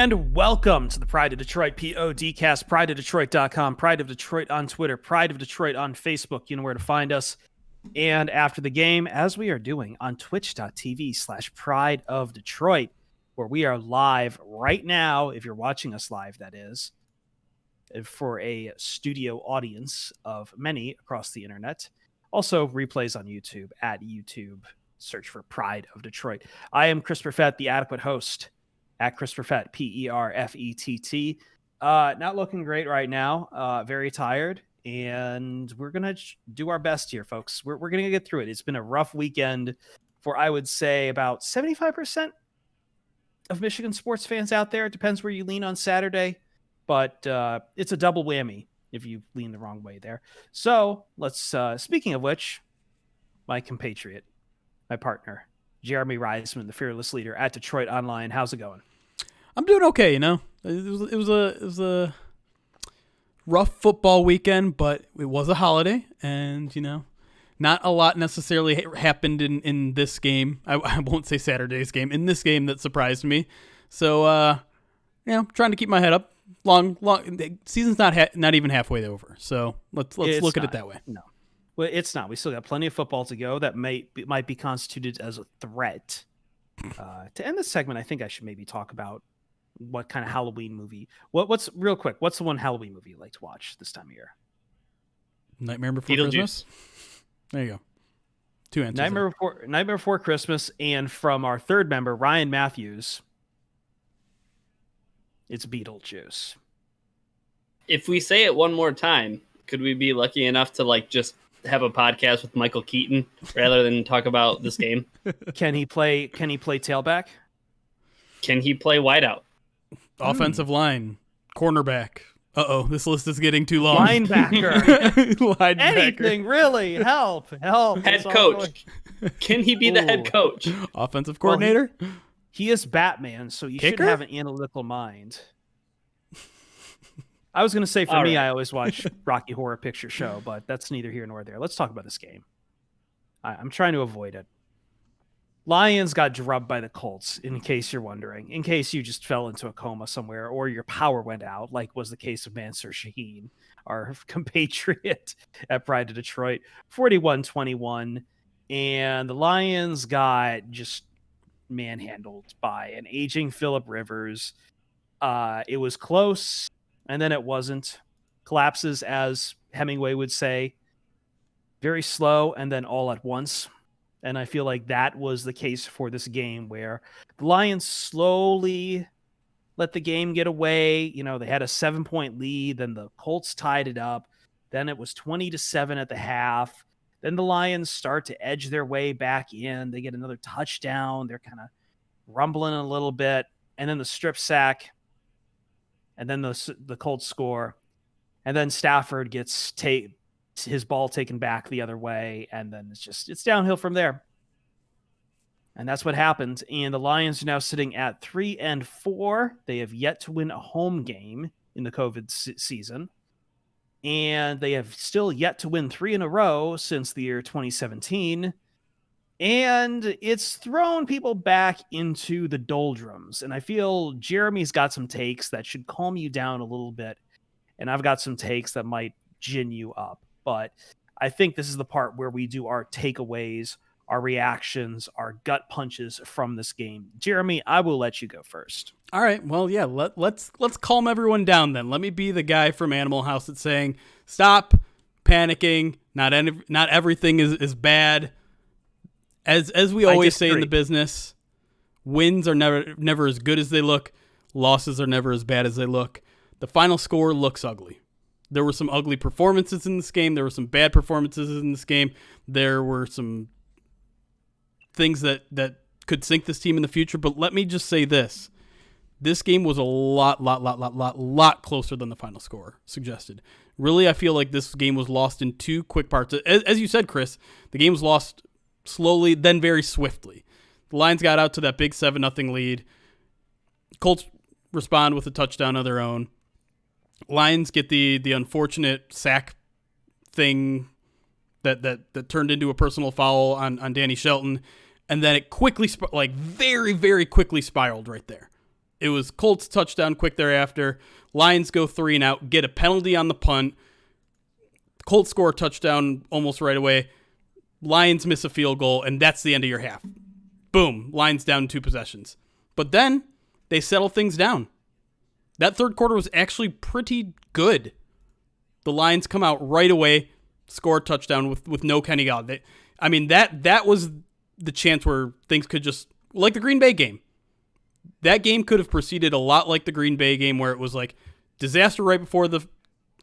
And welcome to the Pride of Detroit PODcast, prideofdetroit.com, Pride of Detroit on Twitter, Pride of Detroit on Facebook. You know where to find us. And after the game, as we are doing on twitch.tv/Pride of Detroit, where we are live right now, if you're watching us live, that is, for a studio audience of many across the internet. Also, replays on YouTube at YouTube. Search for Pride of Detroit. I am Chris Perfett, the adequate host at Chris Perfett, Perfett. Not looking great right now. Very tired. And we're going to do our best here, folks. We're going to get through it. It's been a rough weekend for, I would say, about 75% of Michigan sports fans out there. It depends where you lean on Saturday. But it's a double whammy if you lean the wrong way there. So let's, speaking of which, my compatriot, my partner, Jeremy Reisman, the fearless leader at Detroit Online. How's it going? I'm doing okay, you know. It was a rough football weekend, but it was a holiday, and you know, not a lot necessarily happened in this game. I won't say Saturday's game, in this game that surprised me. So, trying to keep my head up. Long season's not even halfway over. So let's look at it that way. No. Well, it's not. We still got plenty of football to go that might be constituted as a threat. To end this segment, I think I should maybe talk about what kind of Halloween movie. What's real quick? What's the one Halloween movie you like to watch this time of year? Nightmare Before Christmas. There you go. Two answers. Nightmare Before Christmas, and from our third member, Ryan Matthews, it's Beetlejuice. If we say it one more time, could we be lucky enough to just have a podcast with Michael Keaton rather than talk about this game? Can he play tailback? Can he play wideout? Offensive line, cornerback. This list is getting too long. Linebacker. Anything, really. Help. Head coach. Can he be the head coach? Offensive coordinator? Well, he is Batman, so you should have an analytical mind. I was going to say, for me, I always watch Rocky Horror Picture Show, but that's neither here nor there. Let's talk about this game. I'm trying to avoid it. Lions got drubbed by the Colts, in case you're wondering, in case you just fell into a coma somewhere or your power went out, like was the case of Mansur Shaheen, our compatriot at Pride of Detroit, 41-21. And the Lions got just manhandled by an aging Phillip Rivers. It was close, and then it wasn't. Collapses, as Hemingway would say, very slow and then all at once. And I feel like that was the case for this game, where the Lions slowly let the game get away. You know, they had a 7-point lead, then the Colts tied it up. Then it was 20-7 at the half. Then the Lions start to edge their way back in. They get another touchdown. They're kind of rumbling a little bit. And then the strip sack. And then the Colts score. And then Stafford gets his ball taken back the other way, and then it's downhill from there. And that's what happened. And the Lions are now sitting at 3-4. They have yet to win a home game in the COVID season. And they have still yet to win 3 in a row since the year 2017. And it's thrown people back into the doldrums. And I feel Jeremy's got some takes that should calm you down a little bit. And I've got some takes that might gin you up. But I think this is the part where we do our takeaways, our reactions, our gut punches from this game. Jeremy, I will let you go first. All right. Well, yeah, let's calm everyone down then. Let me be the guy from Animal House that's saying, stop panicking. Not everything is bad. As we always say in the business, wins are never as good as they look. Losses are never as bad as they look. The final score looks ugly. There were some ugly performances in this game. There were some bad performances in this game. There were some things that could sink this team in the future. But let me just say this. This game was a lot closer than the final score suggested. Really, I feel like this game was lost in 2 quick parts. As you said, Chris, the game was lost slowly, then very swiftly. The Lions got out to that big 7-0 lead. Colts respond with a touchdown of their own. Lions get the unfortunate sack thing that turned into a personal foul on Danny Shelton, and then it quickly, very, very quickly spiraled right there. It was Colts touchdown quick thereafter. Lions go 3 and out, get a penalty on the punt. Colts score a touchdown almost right away. Lions miss a field goal, and that's the end of your half. Boom, Lions down 2 possessions. But then they settle things down. That third quarter was actually pretty good. The Lions come out right away, score a touchdown with no Kenny Galladay. I mean, that was the chance where things could just, like the Green Bay game. That game could have proceeded a lot like the Green Bay game, where it was like disaster right before the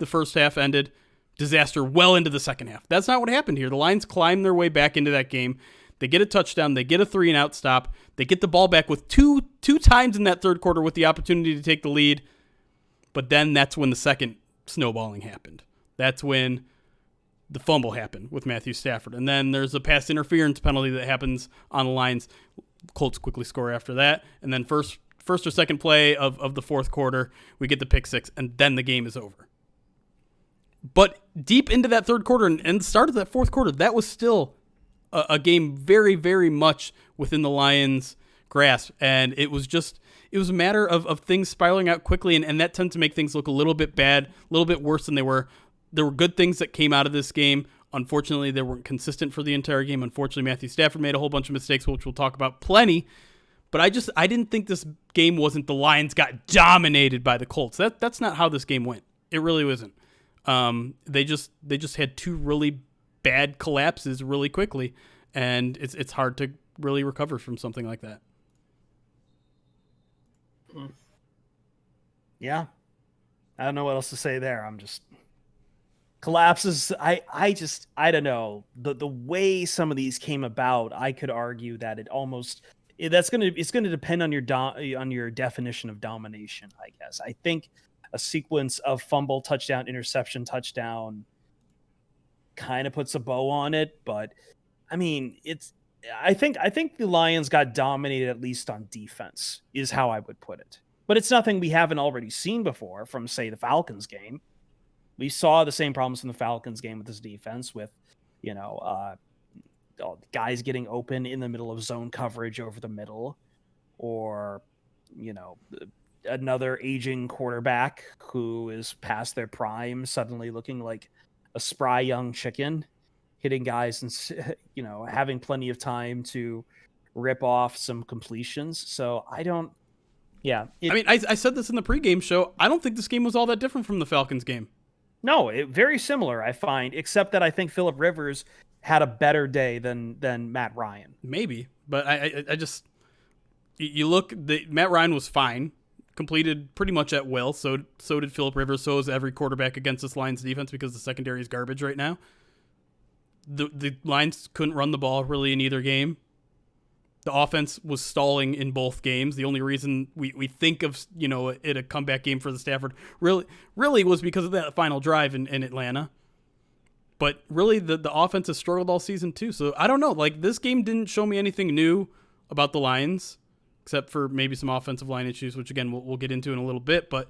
first half ended, disaster well into the second half. That's not what happened here. The Lions climb their way back into that game. They get a touchdown. They get a 3-and-out stop. They get the ball back with two times in that third quarter with the opportunity to take the lead. But then that's when the second snowballing happened. That's when the fumble happened with Matthew Stafford. And then there's a pass interference penalty that happens on the Lions. Colts quickly score after that. And then first or second play of the fourth quarter, we get the pick six, and then the game is over. But deep into that third quarter and the start of that fourth quarter, that was still a game very, very much within the Lions' grasp. And it was a matter of things spiraling out quickly, and that tends to make things look a little bit bad, a little bit worse than they were. There were good things that came out of this game. Unfortunately, they weren't consistent for the entire game. Unfortunately, Matthew Stafford made a whole bunch of mistakes, which we'll talk about plenty. But I didn't think this game wasn't the Lions got dominated by the Colts. That's not how this game went. It really wasn't. They just had 2 really bad collapses really quickly, and it's hard to really recover from something like that. Yeah, I don't know what else to say there. I'm just collapses. I don't know the way some of these came about. I could argue that it's going to depend on your definition of domination, I guess. I think a sequence of fumble, touchdown, interception, touchdown kind of puts a bow on it, but I mean, I think the Lions got dominated, at least on defense, is how I would put it. But it's nothing we haven't already seen before from, say, the Falcons game. We saw the same problems in the Falcons game with this defense, with guys getting open in the middle of zone coverage over the middle, or another aging quarterback who is past their prime suddenly looking like a spry young chicken, hitting guys and having plenty of time to rip off some completions. So I don't. Yeah, I said this in the pregame show. I don't think this game was all that different from the Falcons game. No, very similar, I find, except that I think Phillip Rivers had a better day than Matt Ryan. Maybe, but I just, you look, Matt Ryan was fine, completed pretty much at will. So did Phillip Rivers. So is every quarterback against this Lions defense, because the secondary is garbage right now. The Lions couldn't run the ball really in either game. The offense was stalling in both games. The only reason we think of it a comeback game for the Stafford really was because of that final drive in Atlanta. But really, the offense has struggled all season too. So I don't know. Like, this game didn't show me anything new about the Lions, except for maybe some offensive line issues, which again we'll get into in a little bit. But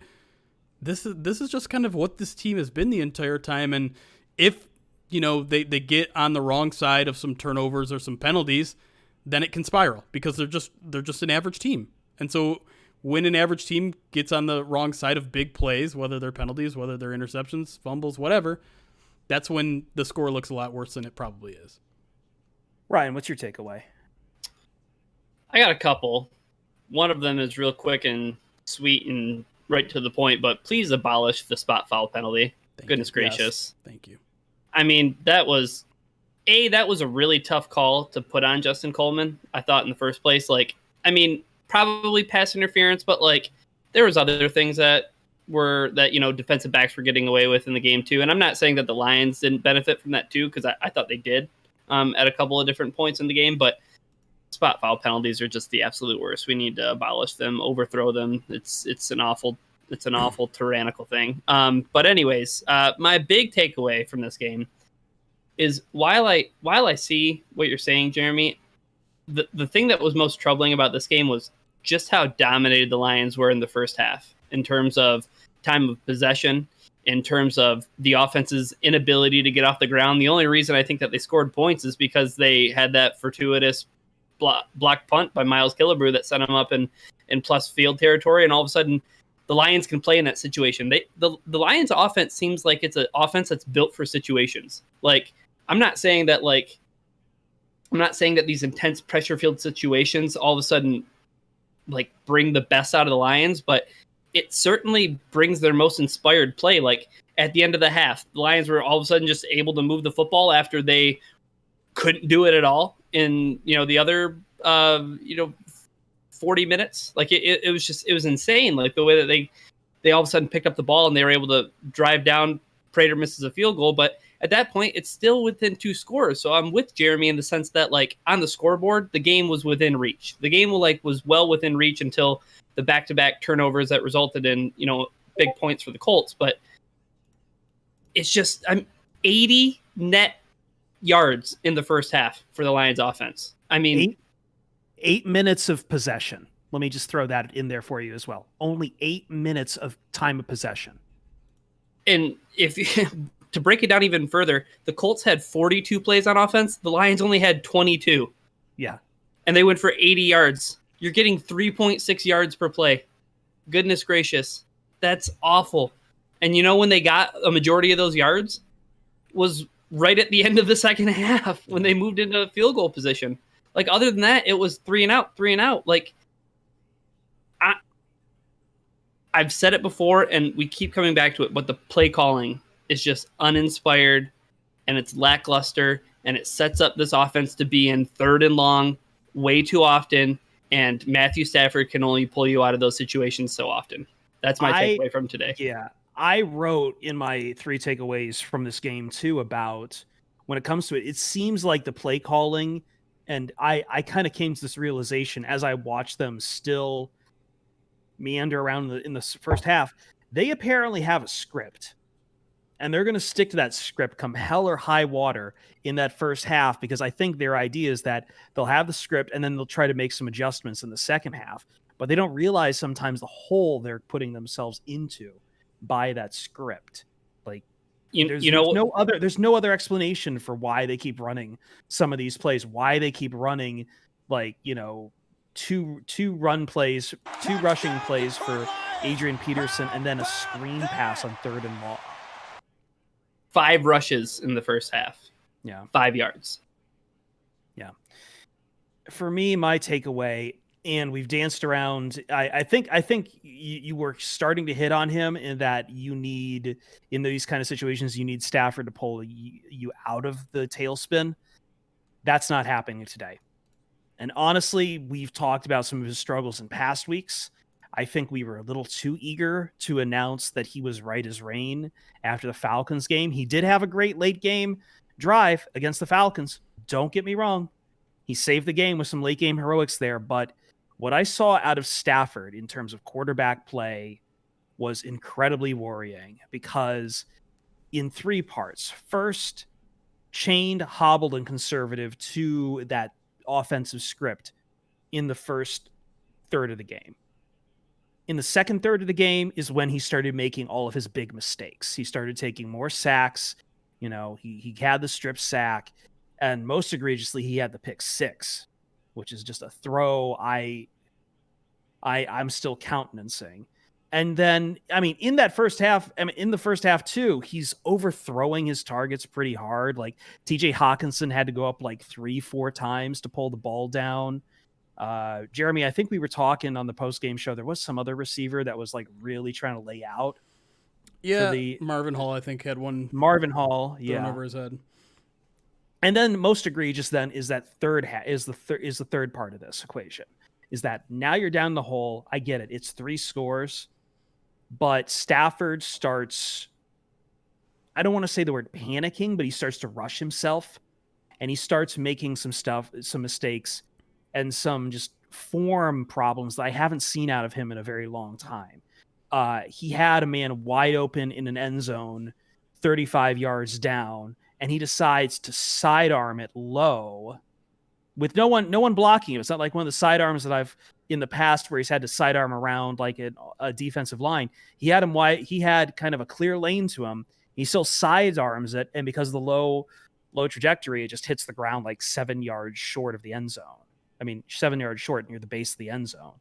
this is just kind of what this team has been the entire time. And if they get on the wrong side of some turnovers or some penalties, then it can spiral, because they're just an average team. And so when an average team gets on the wrong side of big plays, whether they're penalties, whether they're interceptions, fumbles, whatever, that's when the score looks a lot worse than it probably is. Ryan, what's your takeaway? I got a couple. One of them is real quick and sweet and right to the point, but please abolish the spot foul penalty. Goodness gracious. Yes. Thank you. I mean, that was a really tough call to put on Justin Coleman, I thought, in the first place. Probably pass interference, but there was other things that defensive backs were getting away with in the game too. And I'm not saying that the Lions didn't benefit from that too, because I thought they did at a couple of different points in the game. But spot foul penalties are just the absolute worst. We need to abolish them, overthrow them. It's an awful tyrannical thing. But anyways, my big takeaway from this game is, while I see what you're saying, Jeremy, the thing that was most troubling about this game was just how dominated the Lions were in the first half, in terms of time of possession, in terms of the offense's inability to get off the ground. The only reason I think that they scored points is because they had that fortuitous block punt by Miles Killebrew that set them up and in plus field territory, and all of a sudden the Lions can play in that situation. The Lions offense seems like it's an offense that's built for situations. Like, I'm not saying that these intense pressure field situations all of a sudden like bring the best out of the Lions, but it certainly brings their most inspired play. Like at the end of the half, the Lions were all of a sudden just able to move the football after they couldn't do it at all in, the other, 40 minutes. Like it was insane. Like the way that they all of a sudden picked up the ball and they were able to drive down. Prater misses a field goal, but at that point it's still within 2 scores. So I'm with Jeremy in the sense that like on the scoreboard, the game was within reach. The game was well within reach until the back-to-back turnovers that resulted in, big points for the Colts. But it's just 80 net yards in the first half for the Lions offense. I mean, 8 minutes of possession. Let me just throw that in there for you as well. Only 8 minutes of time of possession. And if to break it down even further, the Colts had 42 plays on offense. The Lions only had 22. Yeah. And they went for 80 yards. You're getting 3.6 yards per play. Goodness gracious. That's awful. And when they got a majority of those yards was right at the end of the second half when they moved into field goal position. Like, other than that, it was 3 and out. Like, I've said it before, and we keep coming back to it, but the play calling is just uninspired, and it's lackluster, and it sets up this offense to be in 3rd and long way too often, and Matthew Stafford can only pull you out of those situations so often. That's my takeaway from today. Yeah. I wrote in my 3 takeaways from this game, too, about when it comes to it, it seems like the play calling, and I kind of came to this realization as I watched them still meander around in the first half. They apparently have a script, and they're going to stick to that script come hell or high water in that first half, because I think their idea is that they'll have the script and then they'll try to make some adjustments in the second half, but they don't realize sometimes the hole they're putting themselves into by that script. Like, there's no other explanation for why they keep running some of these plays, why they keep running like, two rushing plays for Adrian Peterson and then a screen pass on 3rd and long. 5 rushes in the first half. Yeah. 5 yards. Yeah. For me, my takeaway, and we've danced around, I think you were starting to hit on him in that in these kind of situations, you need Stafford to pull you out of the tailspin. That's not happening today. And honestly, we've talked about some of his struggles in past weeks. I think we were a little too eager to announce that he was right as rain after the Falcons game. He did have a great late game drive against the Falcons. Don't get me wrong. He saved the game with some late game heroics there. But what I saw out of Stafford in terms of quarterback play was incredibly worrying, because in 3 parts. First, chained, hobbled, and conservative to that offensive script in the first third of the game. In the second third of the game is when he started making all of his big mistakes. He started taking more sacks. He had the strip sack, and most egregiously, he had the pick 6, which is just a throw I'm still countenancing. And then, in the first half too, he's overthrowing his targets pretty hard. Like TJ Hawkinson had to go up like 3-4 times to pull the ball down. Jeremy, I think we were talking on the post-game show. There was some other receiver that was like really trying to lay out. Yeah, Marvin Hall, I think, had one. Marvin Hall, thrown over his head. And then most egregious then is that is the third part of this equation. Is that now you're down the hole. I get it. It's 3 scores. But Stafford starts, I don't want to say the word panicking, but he starts to rush himself, and he starts making some mistakes and some just form problems that I haven't seen out of him in a very long time. He had a man wide open in an end zone, 35 yards down, and he decides to sidearm it low with no one blocking him. It's not like one of the sidearms that I've in the past where he's had to sidearm around like a defensive line. He had him wide. He had kind of a clear lane to him. He still sidearms it, and because of the low trajectory, it just hits the ground like 7 yards short of the end zone. 7 yards short near the base of the end zone.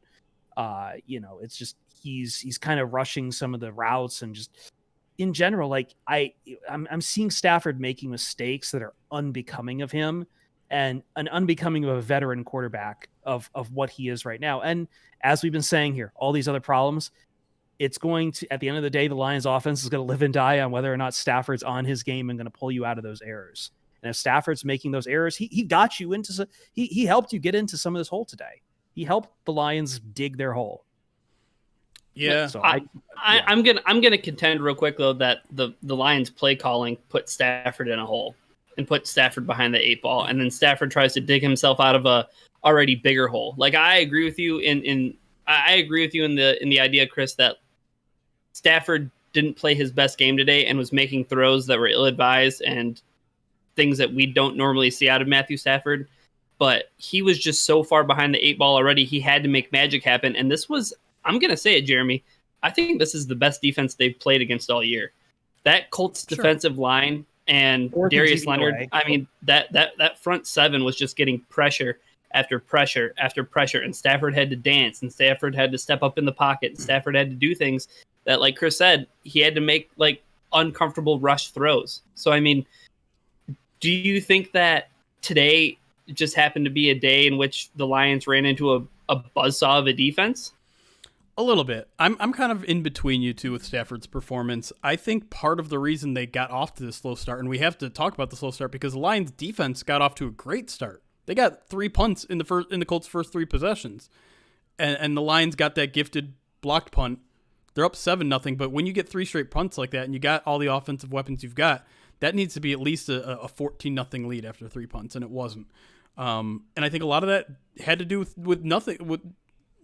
It's just he's kind of rushing some of the routes and just in general, like I'm seeing Stafford making mistakes that are unbecoming of him and an unbecoming of a veteran quarterback of what he is right now. And as we've been saying here, all these other problems, it's going to, at the end of the day, the Lions offense is going to live and die on whether or not Stafford's on his game and going to pull you out of those errors. And if Stafford's making those errors, he got you into, he helped you get into some of this hole today. He helped the Lions dig their hole. Yeah. So I'm gonna contend real quick though that the Lions play calling put Stafford in a hole and put Stafford behind the 8 ball, and then Stafford tries to dig himself out of a already bigger hole. Like I agree with you in the idea, Chris, that Stafford didn't play his best game today and was making throws that were ill-advised and things that we don't normally see out of Matthew Stafford. But he was just so far behind the 8 ball already. He had to make magic happen, and this was. I'm going to say it, Jeremy. I think this is the best defense they've played against all year. That Colts defensive line and Darius Leonard, I mean, that front seven was just getting pressure after pressure after pressure, and Stafford had to dance, and Stafford had to step up in the pocket, and Stafford had to do things that, like Chris said, he had to make like uncomfortable rush throws. So, I mean, do you think that today just happened to be a day in which the Lions ran into a buzzsaw of a defense? A little bit. I'm kind of in between you two with Stafford's performance. I think part of the reason they got off to this slow start, and we have to talk about the slow start because the Lions defense got off to a great start. They got 3 punts in the Colts' first 3 possessions, and the Lions got that gifted blocked punt. They're up 7-0, but when you get 3 straight punts like that, and you got all the offensive weapons you've got, that needs to be at least a 14-0 lead after 3 punts, and it wasn't. And I think a lot of that had to do with nothing with.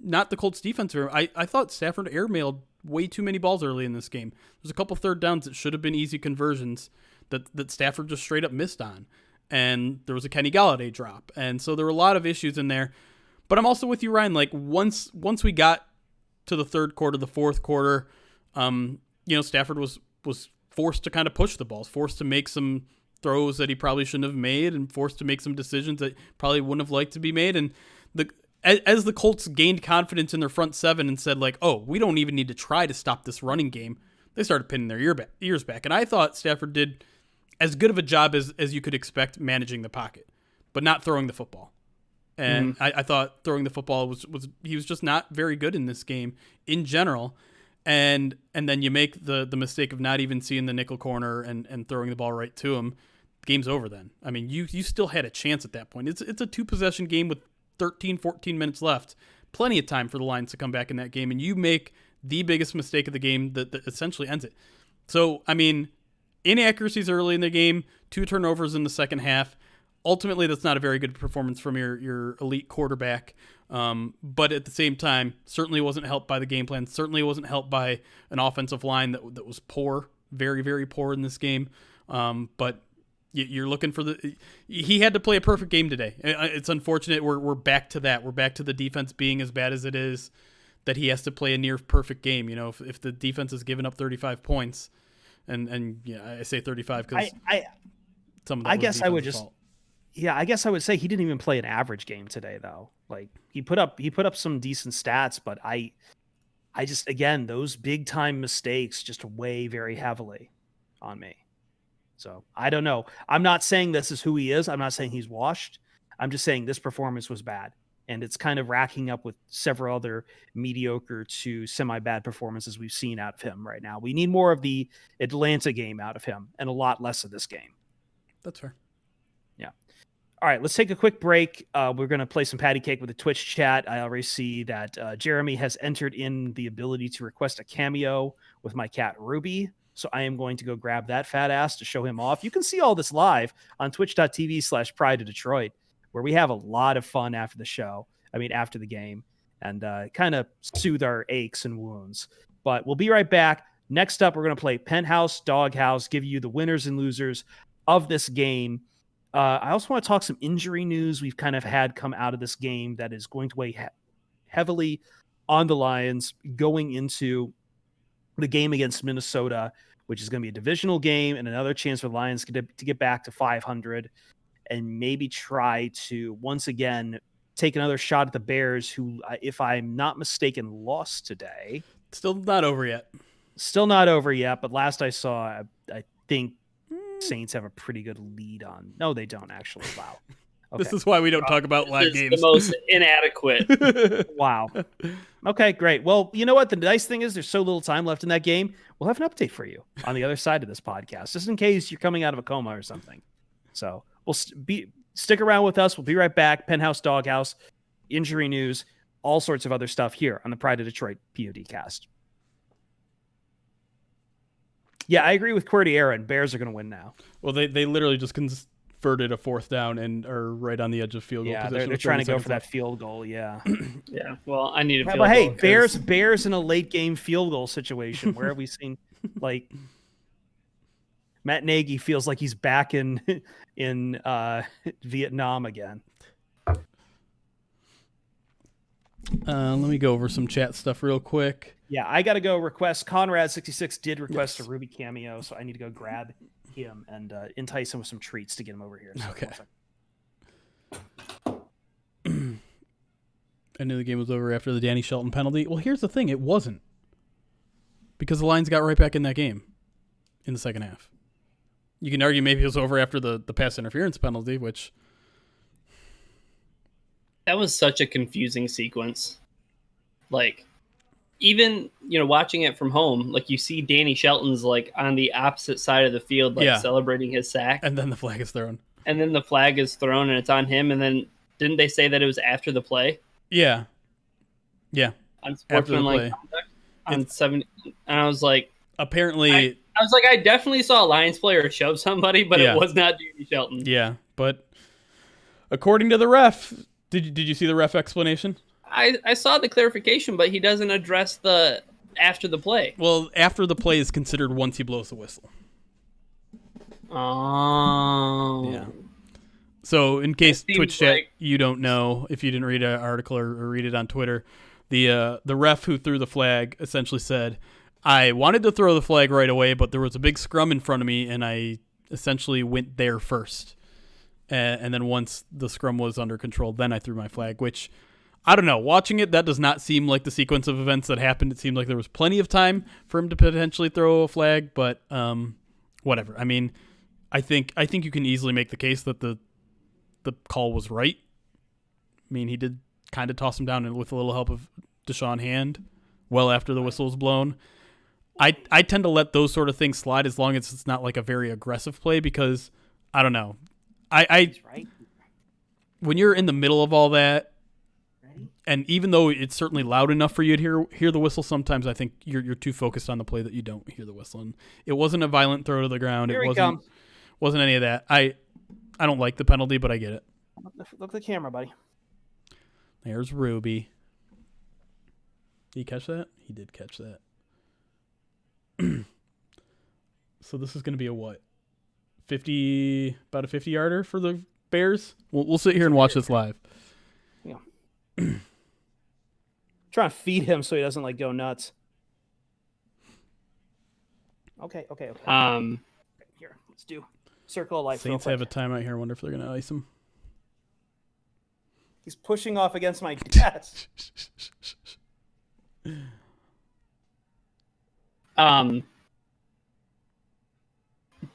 Not the Colts defense. I thought Stafford airmailed way too many balls early in this game. There's a couple third downs that should have been easy conversions that Stafford just straight up missed on. And there was a Kenny Galladay drop. And so there were a lot of issues in there. But I'm also with you, Ryan. Like once we got to the third quarter, the fourth quarter, Stafford was forced to kind of push the balls, forced to make some throws that he probably shouldn't have made, and forced to make some decisions that probably wouldn't have liked to be made. And as the Colts gained confidence in their front seven and said, like, oh, we don't even need to try to stop this running game, they started pinning their ears back. And I thought Stafford did as good of a job as you could expect managing the pocket, but not throwing the football. And I thought throwing the football was he was just not very good in this game in general. And then you make the mistake of not even seeing the nickel corner and throwing the ball right to him. Game's over then. I mean, you still had a chance at that point. It's a 2-possession game with 13, 14 minutes left. Plenty of time for the Lions to come back in that game, and you make the biggest mistake of the game that essentially ends it. So, I mean, inaccuracies early in the game, 2 turnovers in the second half. Ultimately, that's not a very good performance from your elite quarterback. But at the same time, certainly wasn't helped by the game plan. Certainly wasn't helped by an offensive line that was poor, very, very poor in this game. But you're looking for he had to play a perfect game today. It's unfortunate we're back to that. We're back to the defense being as bad as it is, that he has to play a near perfect game. If the defense is giving up 35 points, and yeah, I say 35 because some of that I guess I would fault. I guess I would say he didn't even play an average game today though. Like he put up some decent stats, but I just, again, those big time mistakes just weigh very heavily on me. So I don't know. I'm not saying this is who he is. I'm not saying he's washed. I'm just saying this performance was bad. And it's kind of racking up with several other mediocre to semi-bad performances we've seen out of him right now. We need more of the Atlanta game out of him and a lot less of this game. That's fair. Yeah. All right, let's take a quick break. We're going to play some patty cake with the Twitch chat. I already see that Jeremy has entered in the ability to request a cameo with my cat Ruby. So I am going to go grab that fat ass to show him off. You can see all this live on twitch.tv/Pride of Detroit, where we have a lot of fun after the show. After the game, and kind of soothe our aches and wounds. But we'll be right back. Next up, we're going to play Penthouse, Doghouse, give you the winners and losers of this game. I also want to talk some injury news we've kind of had come out of this game that is going to weigh heavily on the Lions going into the game against Minnesota, which is going to be a divisional game and another chance for the Lions to get back to 500 and maybe try to once again take another shot at the Bears, who, if I'm not mistaken, lost today. Still not over yet. Still not over yet, but last I saw, I think Saints have a pretty good lead on. No, they don't actually. Wow. Okay. This is why we don't talk about live games. The most inadequate. Wow. Okay, great. Well, you know what? The nice thing is there's so little time left in that game. We'll have an update for you on the other side of this podcast, just in case you're coming out of a coma or something. So we'll stick around with us. We'll be right back. Penthouse Doghouse, injury news, all sorts of other stuff here on the Pride of Detroit POD cast. Yeah, I agree with Cordiera, and Bears are going to win now. Well, they literally just converted a 4th down and are right on the edge of field goal position. Yeah, they're trying to go for that field goal, yeah. Yeah, well, I need a field goal. But hey, goal Bears in a late-game field goal situation. Where have we seen, like, Matt Nagy feels like he's back in Vietnam again. Let me go over some chat stuff real quick. Yeah, I got to go request. Conrad66 did request a Ruby cameo, so I need to go grab him and entice him with some treats to get him over here. So okay. I knew the game was over after the Danny Shelton penalty. Well, here's the thing. It wasn't. Because the Lions got right back in that game in the second half. You can argue maybe it was over after the pass interference penalty, which... That was such a confusing sequence. Like, even, watching it from home, like, you see Danny Shelton's, like, on the opposite side of the field, like, celebrating his sack. And then the flag is thrown. And then the flag is thrown, and it's on him. And then, didn't they say that it was after the play? Yeah. Yeah. Unsportsmanlike conduct on 70. And I was like... Apparently... I was like, I definitely saw a Lions player shove somebody, but it was not Danny Shelton. Yeah, but according to the ref... Did you see the ref explanation? I saw the clarification, but he doesn't address the after the play. Well, after the play is considered once he blows the whistle. Oh. Yeah. So in case Twitch chat, you don't know, if you didn't read an article or read it on Twitter, the ref who threw the flag essentially said, I wanted to throw the flag right away, but there was a big scrum in front of me, and I essentially went there first. And then once the scrum was under control, then I threw my flag, which, I don't know. Watching it, that does not seem like the sequence of events that happened. It seemed like there was plenty of time for him to potentially throw a flag, but whatever. I mean, I think you can easily make the case that the call was right. I mean, he did kind of toss him down with a little help of Deshaun Hand well after the whistle was blown. I tend to let those sort of things slide as long as it's not like a very aggressive play because, I don't know. When you're in the middle of all that, and even though it's certainly loud enough for you to hear the whistle, sometimes I think you're too focused on the play that you don't hear the whistle. And it wasn't a violent throw to the ground. Here it comes. Wasn't any of that. I don't like the penalty, but I get it. Look at the camera, buddy. There's Ruby. Did he catch that? He did catch that. So this is going to be a what? About a 50-yarder for the Bears? We'll sit here and watch this live. Yeah. Trying to feed him so he doesn't go nuts. Okay. Here, let's do circle of life. Saints have a timeout here. I wonder if they're going to ice him. He's pushing off against my desk.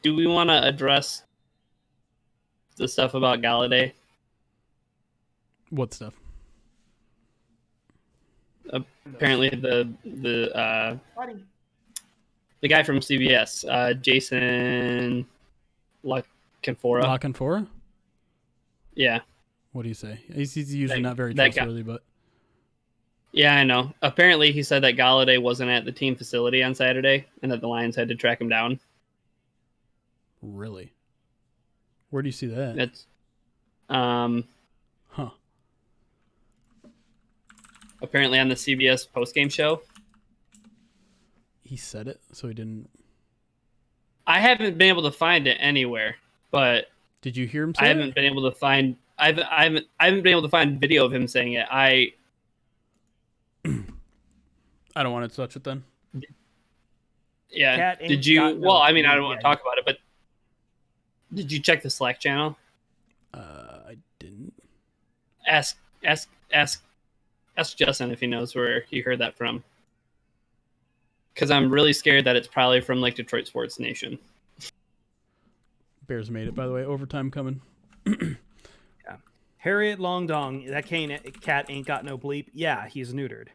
Do we want to address the stuff about Galladay? What stuff? Apparently the guy from CBS, Jason LaCanfora? Yeah. What do you say? He's usually not very trustworthy, but... Yeah, I know. Apparently he said that Galladay wasn't at the team facility on Saturday and that the Lions had to track him down. Really? Where do you see that? That's apparently on the CBS postgame show. He said it, so he didn't. I haven't been able to find it anywhere, but did you hear him say I haven't been able to find I haven't been able to find video of him saying it. I don't want to touch it then. Yeah. Did you well, I mean I don't want to talk about it, but did you check the Slack channel? I didn't. Ask Justin if he knows where he heard that from. Because I'm really scared that it's probably from like Detroit Sports Nation. Bears made it, by the way. Overtime coming. Yeah. Harriet Longdong, that cat ain't got no bleep. Yeah, he's neutered.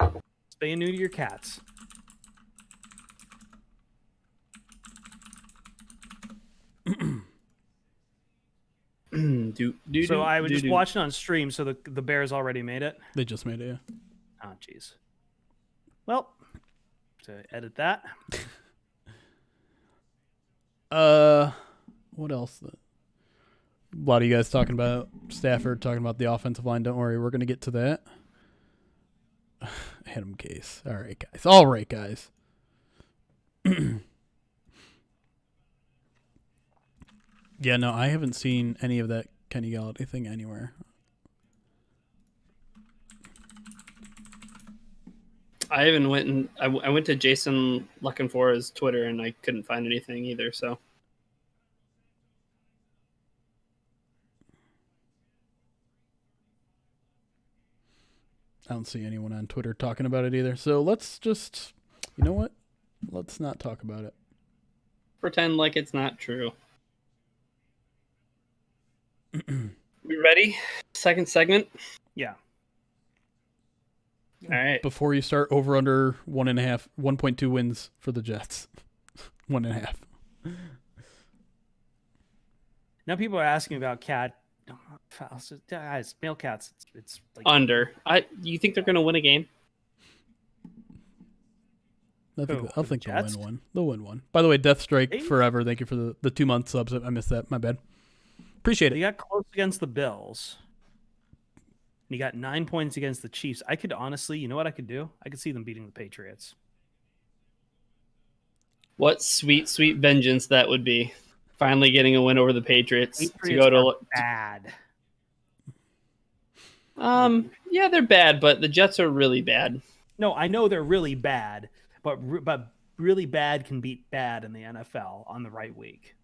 Spay and neuter your cats. So I was just watching on stream, so the Bears already made it? They just made it, yeah. Oh, jeez. Well, to edit that. What else? A lot of you guys talking about Stafford, talking about the offensive line. Don't worry, we're going to get to that. Adam Gase. All right, guys. Yeah, no, I haven't seen any of that Kenny Galladay thing anywhere. I even I went to Jason Luckenfora's Twitter and I couldn't find anything either. So I don't see anyone on Twitter talking about it either. So let's just, you know what? Let's not talk about it. Pretend like it's not true. We ready? Second segment? Yeah. All right. Before you start, over under 1.2 wins for the Jets. 1.5. Now people are asking about cat fouls. Guys, male cats. It's like under. You think they're going to win a game? I think they'll win one. They'll win one. By the way, Death Strike forever. Thank you for the 2 month subs. I missed that. My bad. Appreciate it. He got close against the Bills. And he got 9 points against the Chiefs. I could honestly, you know what I could do? I could see them beating the Patriots. What sweet, sweet vengeance that would be. Finally getting a win over the Patriots to go to bad. Yeah, they're bad, but the Jets are really bad. No, I know they're really bad, but really bad can beat bad in the NFL on the right week.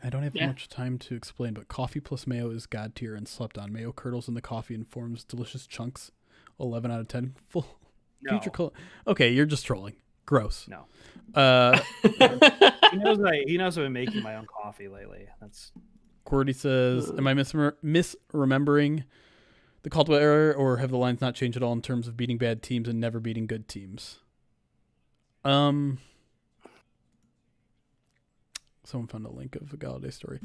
I don't have much time to explain, but coffee plus mayo is god tier and slept on. Mayo curdles in the coffee and forms delicious chunks. 11 out of 10. Full future. Okay, you're just trolling. Gross. No. He knows I've been making my own coffee lately. That's Qwerty says, am I misremembering the Caldwell era, or have the lines not changed at all in terms of beating bad teams and never beating good teams? Someone found a link of a Galladay story.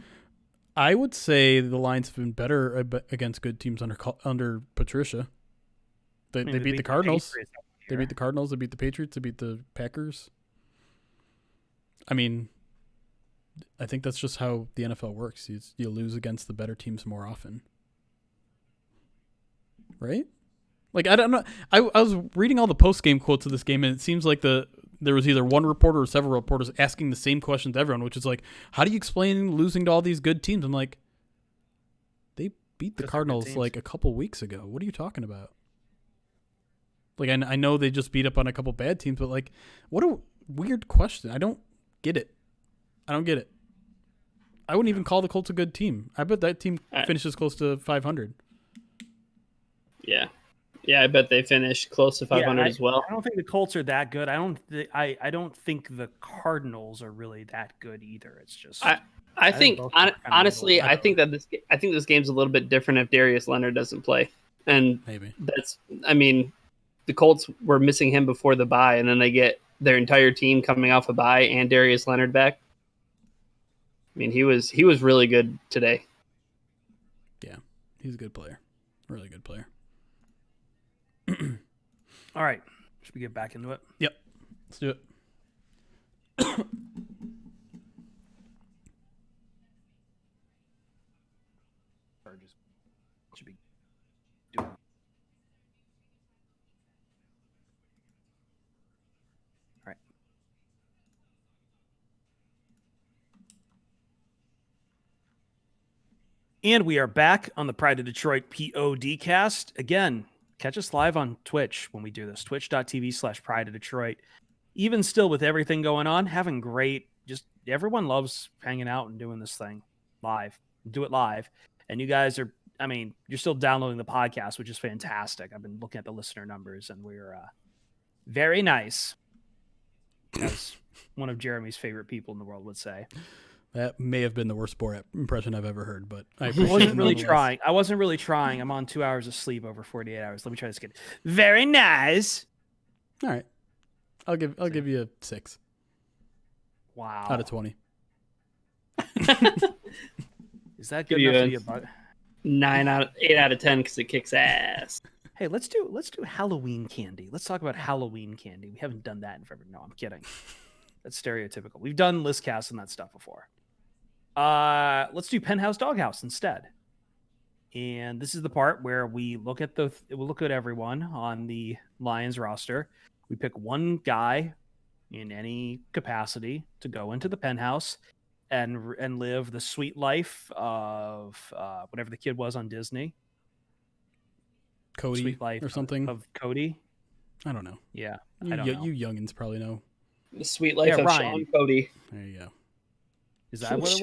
I would say the Lions have been better against good teams under Patricia. They beat the Cardinals. They beat the Cardinals. They beat the Patriots. They beat the Packers. I mean, I think that's just how the NFL works. You lose against the better teams more often. Right? Like, I don't know. I was reading all the post-game quotes of this game, and it seems like there was either one reporter or several reporters asking the same question to everyone, which is like, how do you explain losing to all these good teams? I'm like, they beat the Cardinals like a couple weeks ago. What are you talking about? Like, I know they just beat up on a couple bad teams, but like, what a weird question. I don't get it. I wouldn't even call the Colts a good team. I bet that team finishes close to 500. Yeah. Yeah, I bet they finish close to 500 as well. I don't think the Colts are that good. I don't think the Cardinals are really that good either. It's just I think honestly, I think this game's a little bit different if Darius Leonard doesn't play. And maybe the Colts were missing him before the bye, and then they get their entire team coming off a bye and Darius Leonard back. I mean, he was really good today. Yeah, he's a good player. Really good player. All right. Should we get back into it? Yep. Let's do it. Should be doing. All right. And we are back on the Pride of Detroit POD cast. Again, catch us live on Twitch when we do this. Twitch.tv/Pride of Detroit. Even still, with everything going on, having great. Just everyone loves hanging out and doing this thing live. do it live. And you guys are, I mean, you're still downloading the podcast, which is fantastic. I've been looking at the listener numbers, and we're very nice, as one of Jeremy's favorite people in the world would say. That may have been the worst Borat impression I've ever heard, but I wasn't really trying. I wasn't really trying. I'm on 2 hours of sleep over 48 hours. Let me try this again. Very nice. All right. I'll give you a 6. Wow. Out of 20. Is that good enough for you, bud? 8 out of 10 because it kicks ass. Hey, let's do Halloween candy. Let's talk about Halloween candy. We haven't done that in forever. No, I'm kidding. That's stereotypical. We've done list casts and that stuff before. Let's do Penthouse Doghouse instead. And this is the part where we look at everyone on the Lions roster. We pick one guy in any capacity to go into the penthouse and live the sweet life of whatever the kid was on Disney. Cody Sweet Life or something of Cody. I don't know. Yeah, you, I don't know. You youngins probably know. The Sweet Life of Ryan. Sean Cody. There you go. Is that what it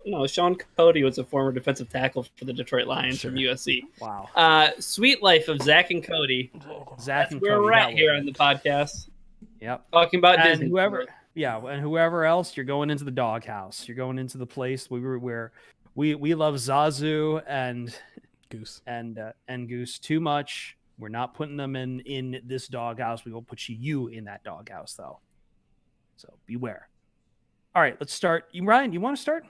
was? Sean Cody was a former defensive tackle for the Detroit Lions from USC. Wow. Sweet Life of Zach and Cody. Zach and Cody. We're right here on the podcast. Yep. Talking about and Disney. Whoever else, you're going into the doghouse. You're going into the place where we love Zazu and Goose and Goose too much. We're not putting them in this doghouse. We will put you in that doghouse though. So beware. All right, let's start. Ryan, you want to start?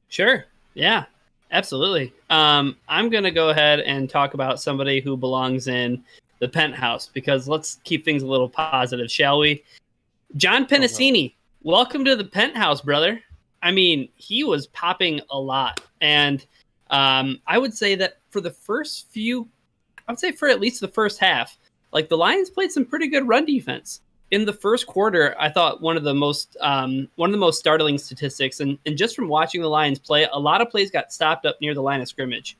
Sure. Yeah, absolutely. I'm going to go ahead and talk about somebody who belongs in the penthouse because let's keep things a little positive, shall we? John Pennicini, welcome to the penthouse, brother. I mean, he was popping a lot. And I would say that for the first for at least the first half, like the Lions played some pretty good run defense. In the first quarter, I thought one of the most startling statistics, and just from watching the Lions play, a lot of plays got stopped up near the line of scrimmage.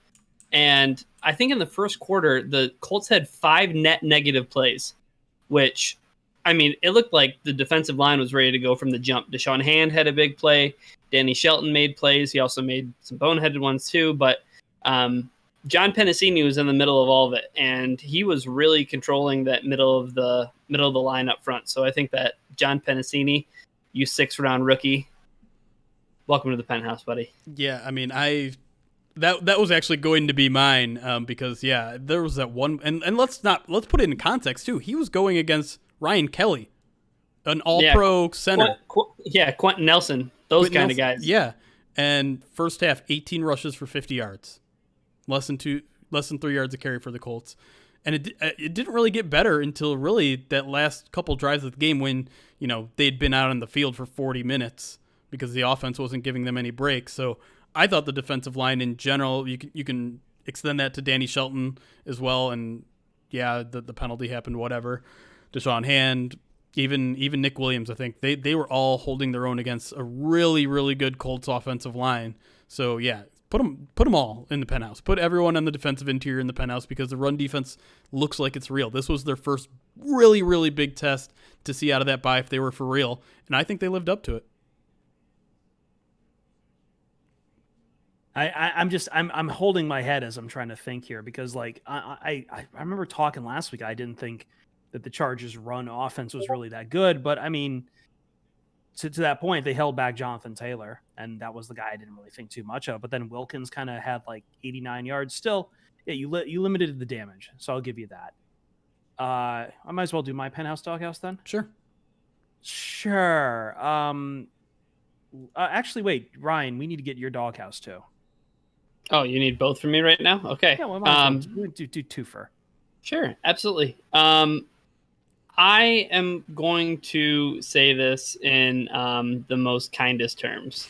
And I think in the first quarter, the Colts had 5 net negative plays, which, I mean, it looked like the defensive line was ready to go from the jump. Deshaun Hand had a big play. Danny Shelton made plays. He also made some boneheaded ones too. But John Pennicini was in the middle of all of it, and he was really controlling that middle of the line up front. So I think that John Pennicini, you 6th-round rookie, welcome to the penthouse, buddy. Yeah, I mean, that was actually going to be mine because there was that one, and let's put it in context too. He was going against Ryan Kelly, an All-Pro center. Quentin Nelson, those kind of guys. Yeah, and first half, 18 rushes for 50 yards. Less than 3 yards a carry for the Colts. And it didn't really get better until really that last couple drives of the game when, they'd been out on the field for 40 minutes because the offense wasn't giving them any breaks. So I thought the defensive line in general, you can extend that to Danny Shelton as well. And the penalty happened, whatever. Deshaun Hand, even Nick Williams, I think they were all holding their own against a really, really good Colts offensive line. So Put them all in the penthouse. Put everyone on the defensive interior in the penthouse because the run defense looks like it's real. This was their first really, really big test to see out of that bye if they were for real, and I think they lived up to it. I'm holding my head as I'm trying to think here because I remember talking last week. I didn't think that the Chargers' run offense was really that good, but I mean, to that point, they held back Jonathan Taylor, and that was the guy I didn't really think too much of. But then Wilkins kind of had 89 yards. Still, you limited the damage, so I'll give you that. I might as well do my penthouse doghouse then. Sure. Actually, wait, Ryan, we need to get your doghouse too. Oh, you need both from me right now? Okay. Yeah, well, we'll do twofer. Sure, absolutely. I am going to say this in the most kindest terms.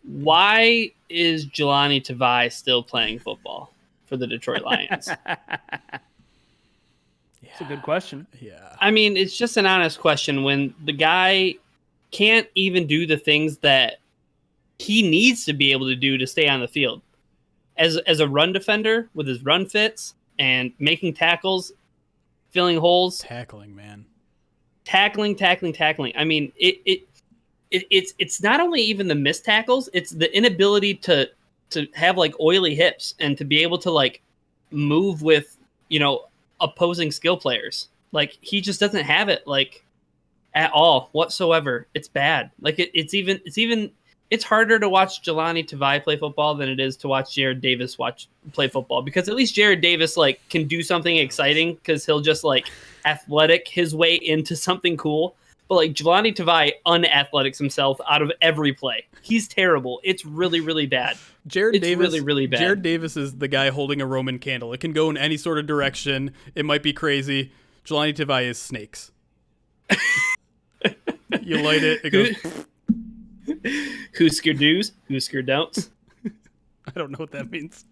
Why is Jelani Tavai still playing football for the Detroit Lions? It's a good question. Yeah. I mean, it's just an honest question when the guy can't even do the things that he needs to be able to do to stay on the field. As a run defender with his run fits and making tackles, filling holes. Tackling, man. Tackling. I mean, it's not only even the missed tackles, it's the inability to to have like oily hips and to be able to like move with, opposing skill players. Like he just doesn't have it like at all whatsoever. It's bad. Like it's harder to watch Jelani Tavai play football than it is to watch Jared Davis play football, because at least Jared Davis like can do something exciting because he'll just like athletic his way into something cool. But like Jelani Tavai unathletics himself out of every play. He's terrible. It's really, really bad. It's really, really bad. Jared Davis is the guy holding a Roman candle. It can go in any sort of direction. It might be crazy. Jelani Tavai is snakes. You light it, it goes. Husker do's, Husker don'ts. I don't know what that means.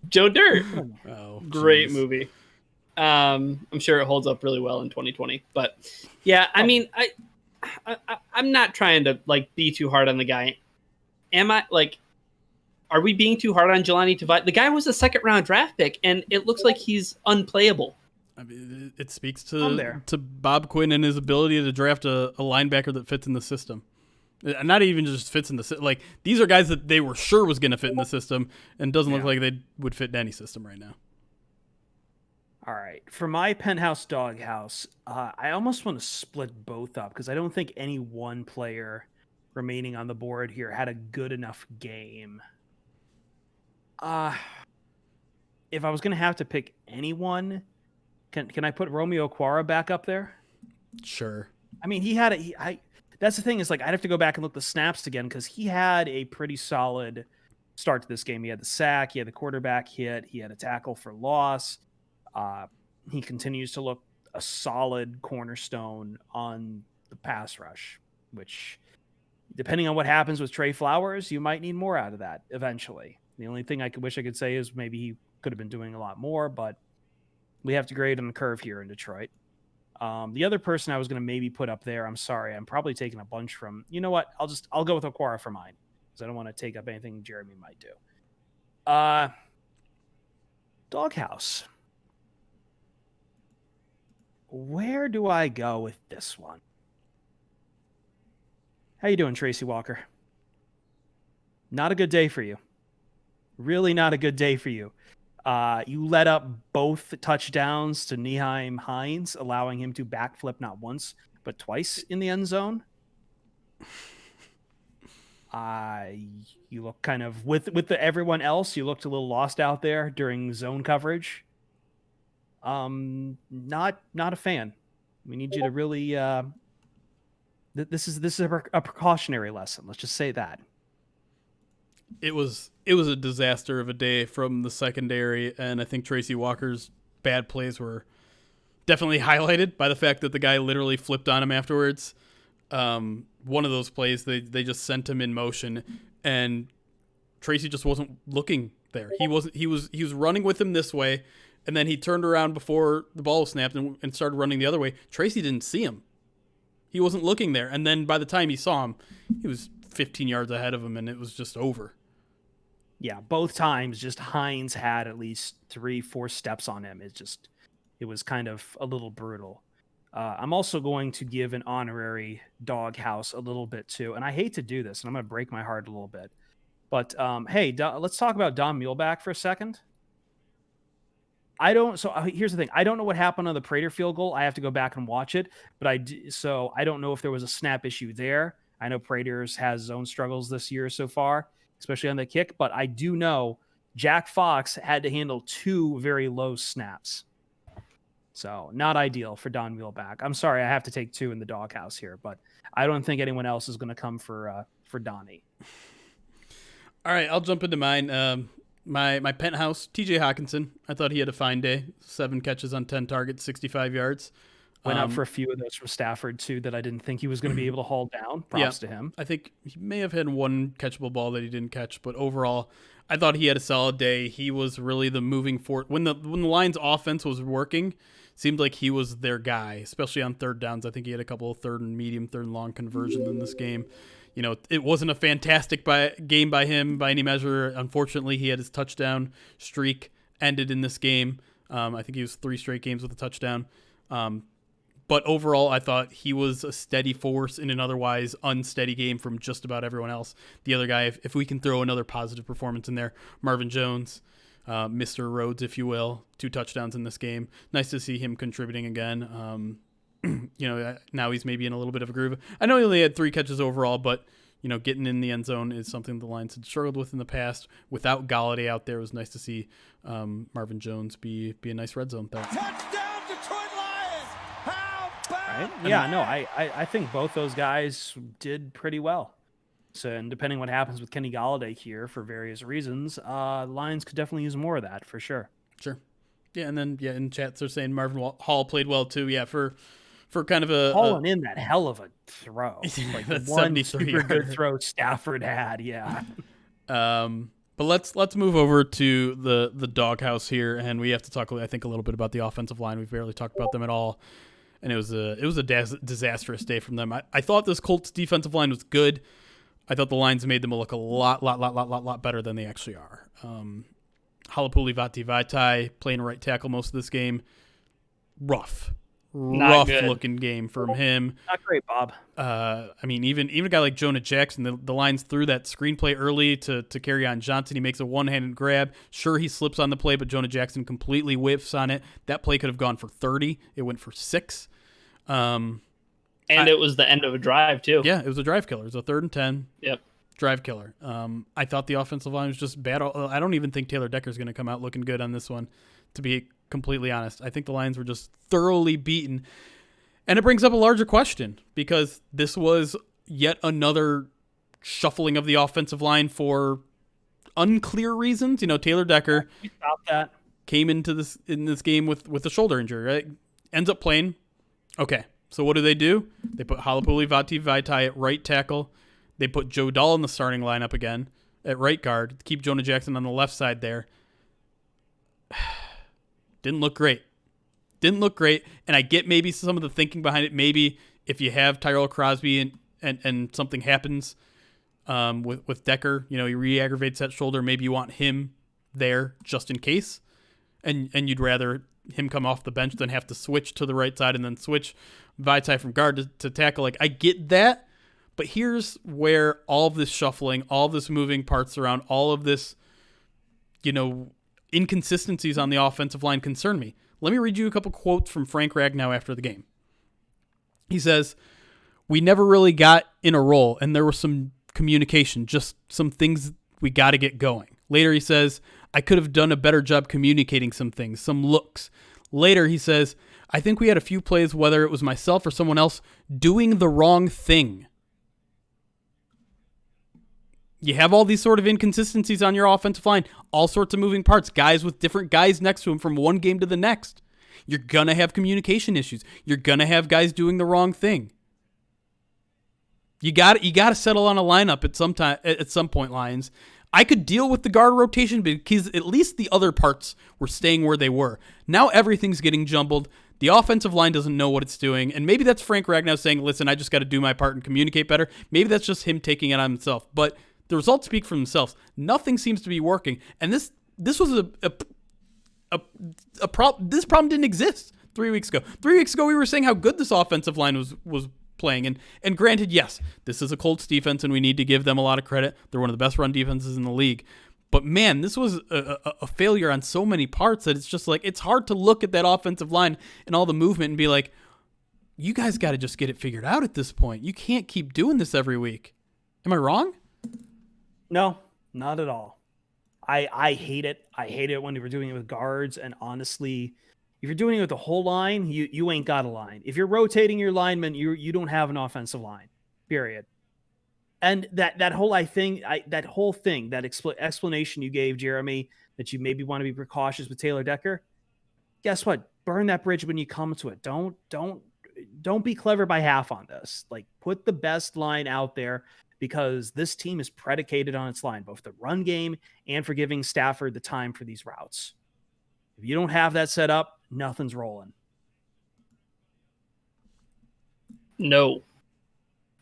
Joe Dirt. Oh, great geez. movie. I'm sure it holds up really well in 2020. But yeah, I mean, I'm not trying to like be too hard on the guy. Am I like? Are we being too hard on Jelani Tavai? The guy was a 2nd round draft pick, and it looks like he's unplayable. I mean, it speaks to Bob Quinn and his ability to draft a linebacker that fits in the system. Not even just fits in the system. Like, these are guys that they were sure was going to fit in the system, and doesn't look like they would fit in any system right now. All right. For my penthouse doghouse, I almost want to split both up because I don't think any one player remaining on the board here had a good enough game. If I was going to have to pick anyone, can I put Romeo Okwara back up there? Sure. I mean, that's the thing, is like I'd have to go back and look the snaps again because he had a pretty solid start to this game. He had the sack, he had the quarterback hit, he had a tackle for loss. He continues to look a solid cornerstone on the pass rush, which, depending on what happens with Trey Flowers, you might need more out of that eventually. The only thing I wish I could say is maybe he could have been doing a lot more, but we have to grade on the curve here in Detroit. The other person I was going to maybe put up there, I'm sorry, I'm probably taking a bunch from, you know what? I'll go with Okwara for mine because I don't want to take up anything Jeremy might do. Doghouse. Where do I go with this one? How you doing, Tracy Walker? Not a good day for you. Really not a good day for you. You let up both touchdowns to Nyheim Hines, allowing him to backflip not once, but twice in the end zone. You look kind of, with everyone else, you looked a little lost out there during zone coverage. Not a fan. We need you to really, this is a precautionary lesson. Let's just say that. It was a disaster of a day from the secondary, and I think Tracy Walker's bad plays were definitely highlighted by the fact that the guy literally flipped on him afterwards. One of those plays, they just sent him in motion, and Tracy just wasn't looking there. He was running with him this way, and then he turned around before the ball was snapped and started running the other way. Tracy didn't see him. He wasn't looking there, and then by the time he saw him, he was 15 yards ahead of him, and it was just over. Yeah, both times just Hines had at least 3-4 steps on him. It was kind of a little brutal. I'm also going to give an honorary doghouse a little bit too, and I hate to do this, and I'm going to break my heart a little bit. But hey, let's talk about Don Muhlbach for a second. Here's the thing. I don't know what happened on the Prater field goal. I have to go back and watch it, but I don't know if there was a snap issue there. I know Prater's has his own struggles this year so far, especially on the kick, but I do know Jack Fox had to handle 2 very low snaps. So not ideal for Don Muhlbach. I'm sorry, I have to take 2 in the doghouse here, but I don't think anyone else is going to come for Donnie. All right, I'll jump into mine. My penthouse, TJ Hawkinson. I thought he had a fine day. 7 catches on 10 targets, 65 yards. Went out for a few of those from Stafford, too, that I didn't think he was going to be able to haul down. Props to him. I think he may have had 1 catchable ball that he didn't catch, but overall, I thought he had a solid day. He was really the moving force. When the Lions' offense was working, seemed like he was their guy, especially on third downs. I think he had a couple of third and medium, third and long conversions in this game. You know, it wasn't a fantastic game by him by any measure. Unfortunately, he had his touchdown streak ended in this game. I think he was 3 straight games with a touchdown. But overall, I thought he was a steady force in an otherwise unsteady game from just about everyone else. The other guy, if we can throw another positive performance in there, Marvin Jones, Mr. Rhodes, if you will, 2 touchdowns in this game. Nice to see him contributing again. Now he's maybe in a little bit of a groove. I know he only had 3 catches overall, but getting in the end zone is something the Lions had struggled with in the past. Without Galladay out there, it was nice to see Marvin Jones be a nice red zone threat. Touchdown, Detroit Lions! How about Right? Yeah, no, I think both those guys did pretty well. So, and depending what happens with Kenny Galladay here for various reasons, the Lions could definitely use more of that for sure. Sure. Yeah, and then in chats they're saying Marvin Hall played well too. Yeah, for kind of a hauling in that hell of a throw, like the one 73 super good yarder. throw Stafford had. Yeah. But let's move over to the doghouse here, and we have to talk, I think, a little bit about the offensive line. We've barely talked about them at all, and it was a disastrous day from them. I thought this Colts defensive line was good. I thought the Lions made them look a lot better than they actually are. Halapuli Vati playing right tackle most of this game. Rough good. looking game from him. Not great, Bob. Even a guy like Jonah Jackson, the Lions threw that screenplay early to carry on Johnson. He makes a one-handed grab. Sure, he slips on the play, but Jonah Jackson completely whiffs on it. That play could have gone for 30. It went for 6. And it was the end of a drive, too. Yeah, it was a drive killer. It was a 3rd and 10. Yep. Drive killer. I thought the offensive line was just bad. I don't even think Taylor Decker's going to come out looking good on this one, to be completely honest. I think the Lions were just thoroughly beaten. And it brings up a larger question, because this was yet another shuffling of the offensive line for unclear reasons. Taylor Decker Stop that. came into this game with a shoulder injury, right? Ends up playing. Okay. So what do? They put Halapuli Vaitai at right tackle. They put Joe Dahl in the starting lineup again at right guard. Keep Jonah Jackson on the left side there. Didn't look great. And I get maybe some of the thinking behind it. Maybe if you have Tyrell Crosby and something happens with Decker, he re-aggravates that shoulder. Maybe you want him there just in case. And you'd rather him come off the bench than have to switch to the right side and then switch Vaitai from guard to tackle. Like, I get that, but here's where all of this shuffling, all of this moving parts around, all of this, inconsistencies on the offensive line concern me. Let me read you a couple quotes from Frank Ragnow after the game. He says, "We never really got in a roll, and there was some communication, just some things we got to get going." Later he says, "I could have done a better job communicating some things, some looks." Later he says, "I think we had a few plays, whether it was myself or someone else, doing the wrong thing." You have all these sort of inconsistencies on your offensive line, all sorts of moving parts, guys with different guys next to him from one game to the next. You're going to have communication issues. You're going to have guys doing the wrong thing. You got to settle on a lineup at some point, Lions. I could deal with the guard rotation because at least the other parts were staying where they were. Now everything's getting jumbled. The offensive line doesn't know what it's doing. And maybe that's Frank Ragnow saying, listen, I just got to do my part and communicate better. Maybe that's just him taking it on himself. But the results speak for themselves. Nothing seems to be working. And this was a problem. This problem didn't exist 3 weeks ago. 3 weeks ago, we were saying how good this offensive line was playing. And granted, yes, this is a Colts defense, and we need to give them a lot of credit. They're one of the best run defenses in the league. But man, this was a failure on so many parts that it's just like, it's hard to look at that offensive line and all the movement and be like, you guys got to just get it figured out at this point. You can't keep doing this every week. Am I wrong? No, not at all. I hate it. I hate it when we're doing it with guards. And honestly, if you're doing it with the whole line, you ain't got a line. If you're rotating your linemen, you don't have an offensive line. Period. And that whole explanation you gave, Jeremy, that you maybe want to be precautious with Taylor Decker. Guess what? Burn that bridge when you come to it. Don't be clever by half on this. Like, put the best line out there, because this team is predicated on its line, both the run game and for giving Stafford the time for these routes. If you don't have that set up, nothing's rolling. No,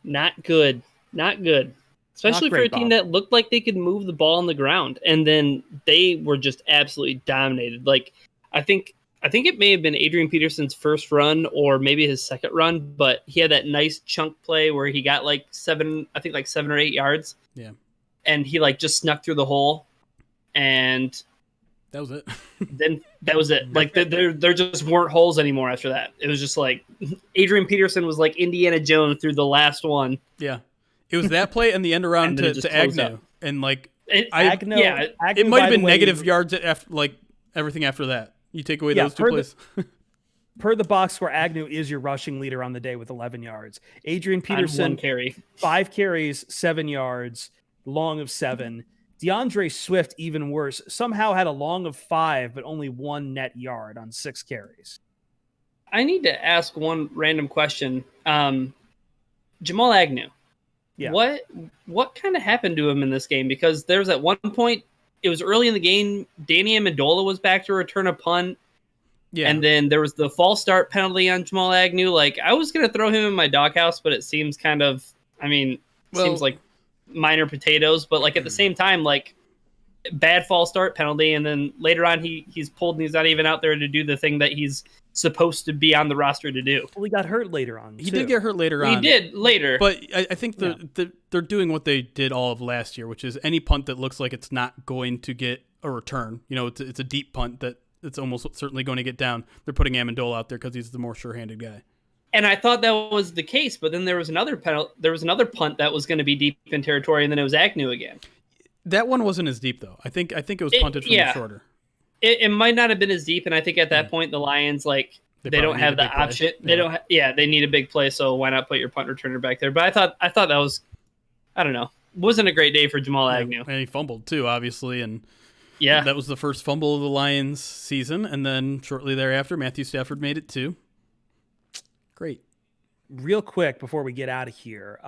not good. Not good. Especially Not great, for a team Bob. that looked like they could move the ball on the ground. And then they were just absolutely dominated. Like, I think I think it may have been Adrian Peterson's first run or maybe his second run, but he had that nice chunk play where he got like 7 or 8 yards. Yeah. And he like just snuck through the hole, and that was it. Then that was it. Like there just weren't holes anymore after that. It was just like Adrian Peterson was like Indiana Jones through the last one. Yeah. It was that play and the end around to Agnew. Up. And like Agnew, it might have been negative yards after like everything after that. You take away those two plays. Per the box score, Agnew is your rushing leader on the day with 11 yards. Adrian Peterson, 5 carries, 7 yards, long of 7. DeAndre Swift, even worse, somehow had a long of 5, but only 1 net yard on 6 carries. I need to ask one random question. Jamal Agnew. Yeah. What kind of happened to him in this game? Because there was at one point, it was early in the game, Danny Amendola was back to return a punt. Yeah. And then there was the false start penalty on Jamal Agnew. Like, I was going to throw him in my doghouse, but it seems kind of, seems like minor potatoes. But, like, at the same time, like, bad false start penalty. And then later on, he's pulled and he's not even out there to do the thing that he's supposed to be on the roster to do. Well, he got hurt later on. He did get hurt later on. He did later. But I think they're doing what they did all of last year, which is any punt that looks like it's not going to get a return. You know, it's a deep punt that it's almost certainly going to get down. They're putting Amendola out there because he's the more sure-handed guy. And I thought that was the case, but then there was another punt that was going to be deep in territory, and then it was Agnew again. That one wasn't as deep, though. I think it was punted from shorter. It might not have been as deep, and I think at that point the Lions they don't have the option. They don't. They need a big play, so why not put your punt returner back there? But I thought that was, I don't know, wasn't a great day for Jamal Agnew. And he fumbled too, obviously, and yeah, that was the first fumble of the Lions season, and then shortly thereafter, Matthew Stafford made it too. Great. Real quick before we get out of here,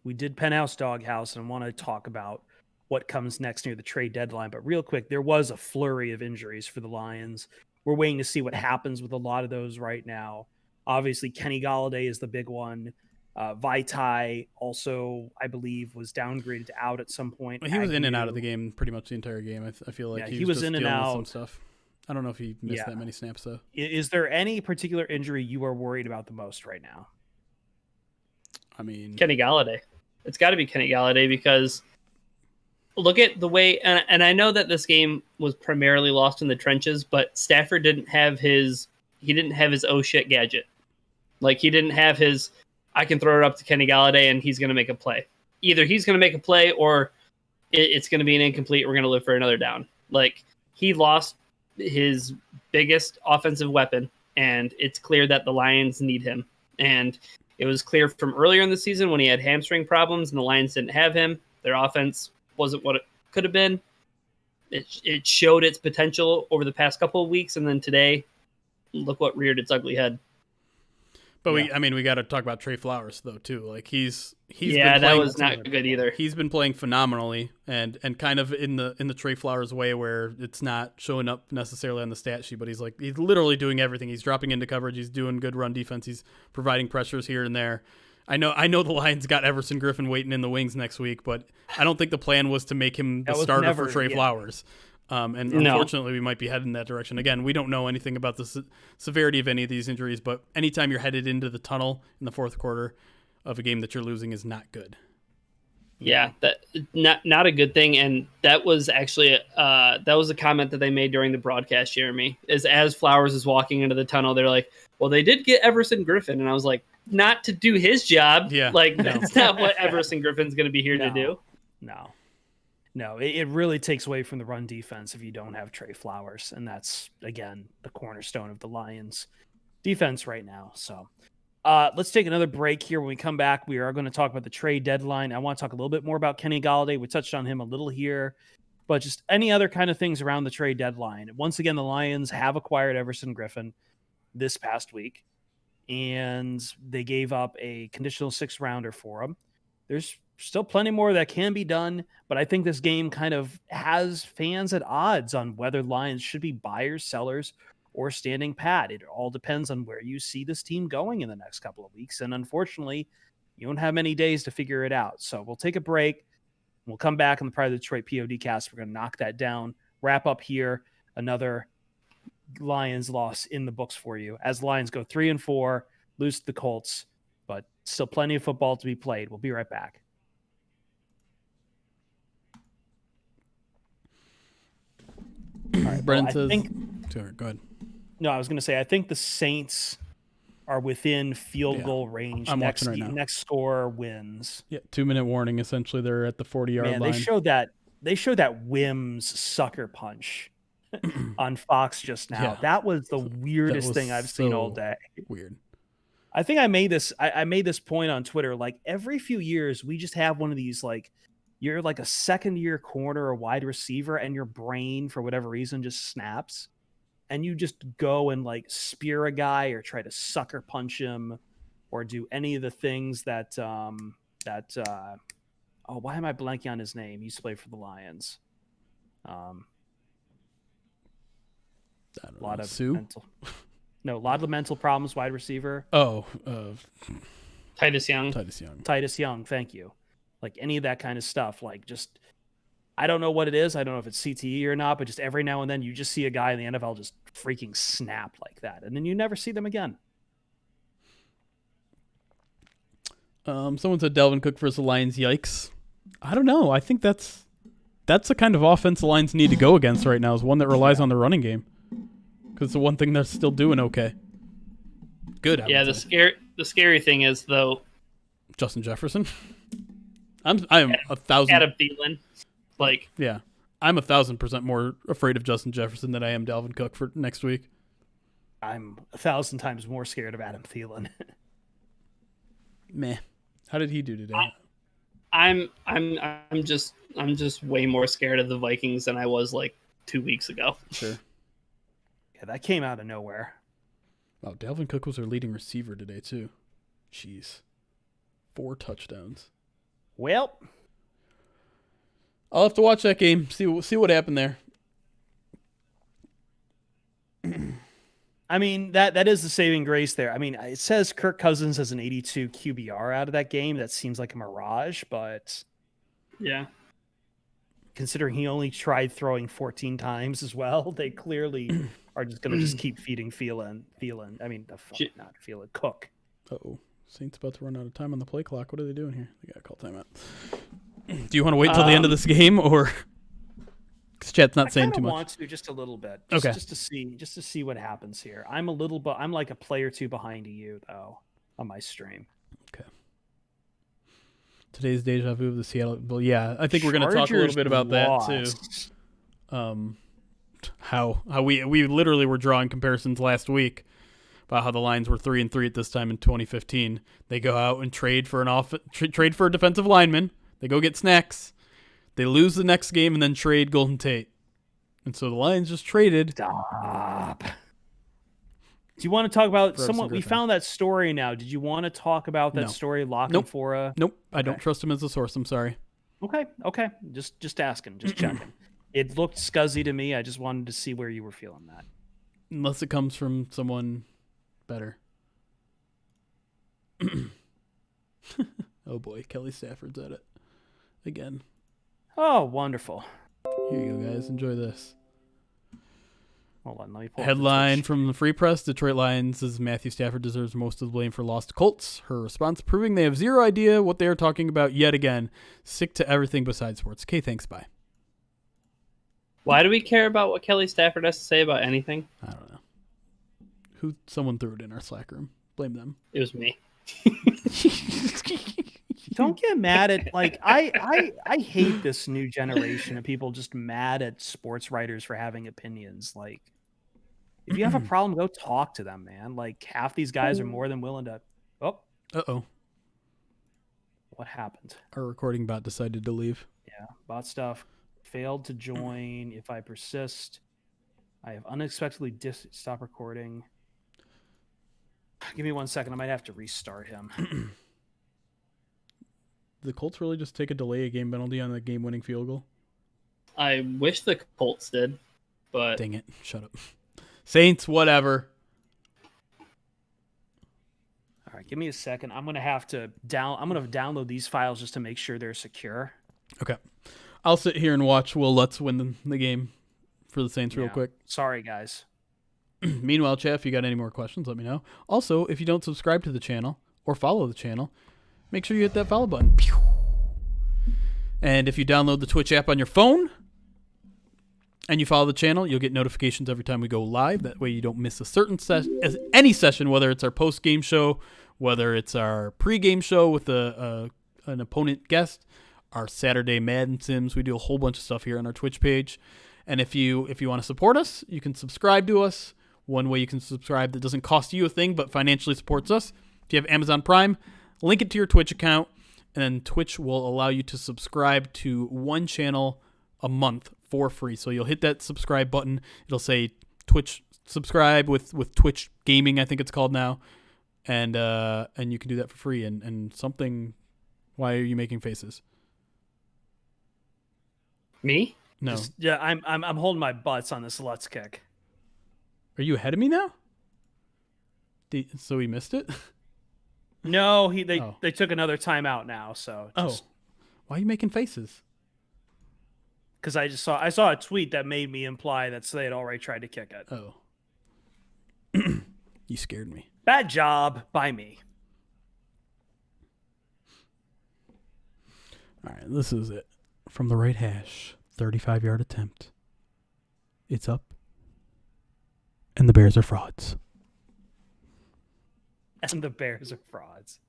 we did Penthouse Doghouse, and I want to talk about what comes next near the trade deadline. But real quick, there was a flurry of injuries for the Lions. We're waiting to see what happens with a lot of those right now. Obviously, Kenny Galladay is the big one. Vaitai also, I believe, was downgraded to out at some point. He was in and out of the game pretty much the entire game. I feel like he was in and out. Some stuff. I don't know if he missed that many snaps, though. Is there any particular injury you are worried about the most right now? I mean, Kenny Galladay. It's got to be Kenny Galladay because look at the way, and I know that this game was primarily lost in the trenches, but Stafford didn't have his oh shit gadget. Like, he didn't have his, I can throw it up to Kenny Galladay and he's going to make a play. Either he's going to make a play or it's going to be an incomplete. We're going to live for another down. Like, he lost his biggest offensive weapon, and it's clear that the Lions need him. And it was clear from earlier in the season when he had hamstring problems and the Lions didn't have him. Their offense wasn't what it could have been. It showed its potential over the past couple of weeks, and then today, look what reared its ugly head. But we got to talk about Trey Flowers though too. Like he's that was not good either. He's been playing phenomenally, and kind of in the Trey Flowers way where it's not showing up necessarily on the stat sheet, but he's literally doing everything. He's dropping into coverage. He's doing good run defense. He's providing pressures here and there. I know the Lions got Everson Griffin waiting in the wings next week, but I don't think the plan was to make him the starter for Trey Flowers. Unfortunately, we might be heading in that direction. Again, we don't know anything about the severity of any of these injuries, but anytime you're headed into the tunnel in the fourth quarter of a game that you're losing is not good. Yeah, that not a good thing. And that was actually that was a comment that they made during the broadcast, Jeremy, is as Flowers is walking into the tunnel, they're like, well, they did get Everson Griffin. And I was like, not to do his job. Yeah. Like, that's not what Everson Griffin's going to be here to do. No, it really takes away from the run defense if you don't have Trey Flowers. And that's, again, the cornerstone of the Lions defense right now. So let's take another break here. When we come back, we are going to talk about the trade deadline. I want to talk a little bit more about Kenny Galladay. We touched on him a little here, but just any other kind of things around the trade deadline. Once again, the Lions have acquired Everson Griffin this past week, and they gave up a conditional 6th rounder for him. There's still plenty more that can be done, but I think this game kind of has fans at odds on whether Lions should be buyers, sellers, or standing pat. It all depends on where you see this team going in the next couple of weeks. And unfortunately, you don't have many days to figure it out. So we'll take a break. We'll come back on the Pride of Detroit POD cast. We're going to knock that down, wrap up here another Lions loss in the books for you as Lions go 3-4, lose to the Colts, but still plenty of football to be played. We'll be right back. All right, Brennan says. Think, go ahead. No, I was going to say, I think the Saints are within field goal range. I'm next, watching right now. Next score wins. Yeah, 2-minute warning. Essentially, they're at the 40-yard line. They showed that Wims sucker punch on Fox just now. Yeah. That was the weirdest thing I've seen all day. Weird. I think I made this point on Twitter. Like every few years, we just have one of these, like, you're like a second-year corner or wide receiver, and your brain, for whatever reason, just snaps, and you just go and like spear a guy or try to sucker punch him, or do any of the things that why am I blanking on his name? He used to play for the Lions. A lot of mental problems. Wide receiver. Titus Young. Titus Young. Thank you. Like any of that kind of stuff. Like just, I don't know what it is. I don't know if it's CTE or not, but just every now and then you just see a guy in the NFL just freaking snap like that, and then you never see them again. Someone said Dalvin Cook versus the Lions. Yikes. I don't know. I think that's the kind of offense the Lions need to go against right now, is one that relies on the running game, because the one thing they're still doing okay. Good. Yeah. The scary thing is though, Justin Jefferson. I'm 1,000. Adam Thielen. Like, yeah, I'm 1,000% more afraid of Justin Jefferson than I am Dalvin Cook for next week. I'm 1,000 times more scared of Adam Thielen. Meh. How did he do today? I'm just way more scared of the Vikings than I was like 2 weeks ago. Sure. Yeah, that came out of nowhere. Wow, Dalvin Cook was their leading receiver today too. Jeez. 4 touchdowns. Well, I'll have to watch that game. See what happened there. I mean, that is the saving grace there. I mean, it says Kirk Cousins has an 82 QBR out of that game. That seems like a mirage, but yeah, considering he only tried throwing 14 times as well, they clearly are just going to just keep feeding Cook. Uh-oh. Saints about to run out of time on the play clock. What are they doing here? They got to call timeout. Do you want to wait until the end of this game, or because chat's not saying too much? I want to just a little bit, okay, just to see what happens here. I'm like a play or two behind you though on my stream. Okay. Today's deja vu of the Seattle. Well, yeah, I think we're going to talk a little bit about that too. How we literally were drawing comparisons last week about how the Lions were 3-3 at this time in 2015. They go out and trade for trade for a defensive lineman. They go get snacks. They lose the next game and then trade Golden Tate. And so the Lions just traded. Stop. Do you want to talk about someone? We found that story now. Did you want to talk about that story, Locking for a? Nope. I don't trust him as a source. I'm sorry. Okay. Just asking. Just checking. It looked scuzzy to me. I just wanted to see where you were feeling that. Unless it comes from someone better. Oh boy, Kelly Stafford's at it again. Oh, wonderful. Here you go, guys. Enjoy this. Hold on, let me pull Headline from the Free Press: Detroit Lions says Matthew Stafford deserves most of the blame for loss to Colts. Her response: proving they have zero idea what they are talking about yet again. Sick to everything besides sports. Okay, thanks. Bye. Why do we care about what Kelly Stafford has to say about anything? I don't know. Someone threw it in our Slack room. Blame them. It was me. Don't get mad at, like, I hate this new generation of people just mad at sports writers for having opinions. Like, if you have a problem, go talk to them, man. Like, half these guys are more than willing to. Oh. Uh-oh. What happened? Our recording bot decided to leave. Yeah, bot stuff. Failed to join. If I persist, I have unexpectedly stop recording. Give me 1 second. I might have to restart him. The Colts really just take a delay a game penalty on the game-winning field goal? I wish the Colts did, but dang it! Shut up. Saints, whatever. All right, give me a second. I'm gonna have to download these files just to make sure they're secure. Okay, I'll sit here and watch Will Lutz win the game for the Saints real quick. Sorry, guys. Meanwhile, chat, if you got any more questions, let me know. Also, if you don't subscribe to the channel or follow the channel, make sure you hit that follow button. Pew! And if you download the Twitch app on your phone and you follow the channel, you'll get notifications every time we go live. That way you don't miss a certain any session, whether it's our post-game show, whether it's our pre-game show with an opponent guest, our Saturday Madden Sims. We do a whole bunch of stuff here on our Twitch page. And if you want to support us, you can subscribe to us. One way you can subscribe that doesn't cost you a thing but financially supports us. If you have Amazon Prime, link it to your Twitch account, and then Twitch will allow you to subscribe to one channel a month for free. So you'll hit that subscribe button. It'll say Twitch subscribe with Twitch Gaming, I think it's called now. And you can do that for free. And something, why are you making faces? Me? No. I'm holding my butts on this Let's Kick. Are you ahead of me now? So we missed it? No, they took another timeout now. So why are you making faces? Because I saw a tweet that made me imply that they had already tried to kick it. Oh, you scared me. Bad job by me. All right, this is it from the right hash. 35-yard attempt. It's up. And the Bears are frauds. And the Bears are frauds.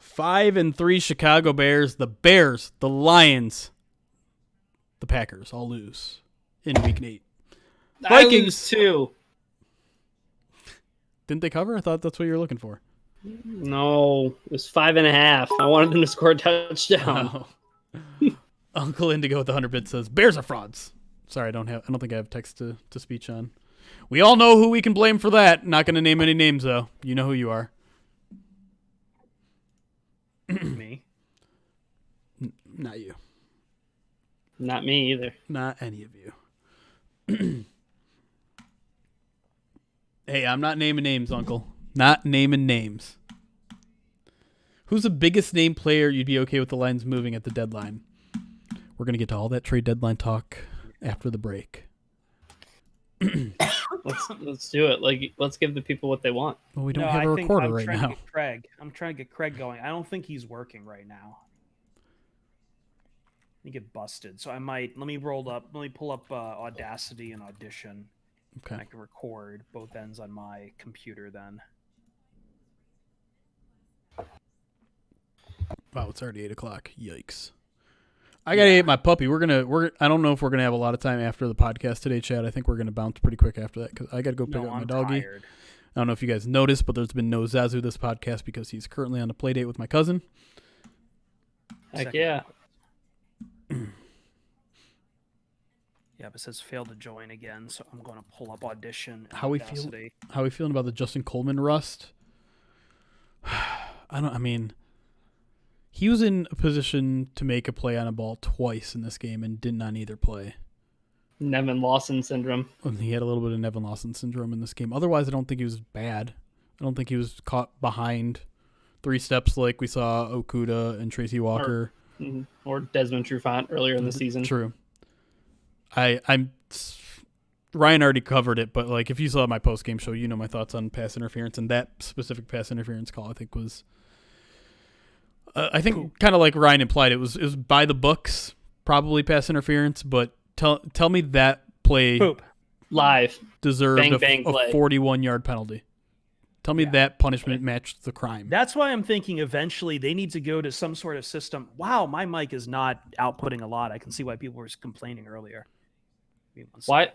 5-3 Chicago Bears. The Bears, the Lions, the Packers all lose in Week 8. I lose too. Didn't they cover? I thought that's what you were looking for. No, it was 5.5. I wanted them to score a touchdown. Oh. Uncle Indigo with 100 bits says Bears are frauds. Sorry, I don't think I have text to speech on. We all know who we can blame for that. Not going to name any names though. You know who you are. Me. Not you. Not me either. Not any of you. Hey, I'm not naming names, Uncle. Not naming names. Who's the biggest name player you'd be okay with the Lions moving at the deadline? We're going to get to all that trade deadline talk after the break. Let's do it. Let's give the people what they want. Well, we don't have a recorder right now. I'm trying to get Craig going. I don't think he's working right now. He get busted. So let me pull up Audacity and Audition. Okay. I can record both ends on my computer then. Wow, it's already 8:00. Yikes. I gotta eat my puppy. I don't know if we're gonna have a lot of time after the podcast today, Chad. I think we're gonna bounce pretty quick after that because I gotta go pick up my doggy. Tired. I don't know if you guys noticed, but there's been no Zazu this podcast because he's currently on a play date with my cousin. Heck yeah. Yeah, but it says failed to join again, so I'm going to pull up Audition. And How we feeling about the Justin Coleman rust? He was in a position to make a play on a ball twice in this game and did not either play. Nevin Lawson syndrome. He had a little bit of Nevin Lawson syndrome in this game. Otherwise, I don't think he was bad. I don't think he was caught behind 3 steps like we saw Okuda and Tracy Walker. Or Desmond Trufant earlier in the season. True. Ryan already covered it, but if you saw my post game show, you know my thoughts on pass interference, and that specific pass interference call I think was, kind of like Ryan implied, it was by the books, probably pass interference. But tell me that play live deserved bang, a 41-yard penalty. Tell me that punishment matched the crime. That's why I'm thinking eventually they need to go to some sort of system. Wow, my mic is not outputting a lot. I can see why people were complaining earlier. Why?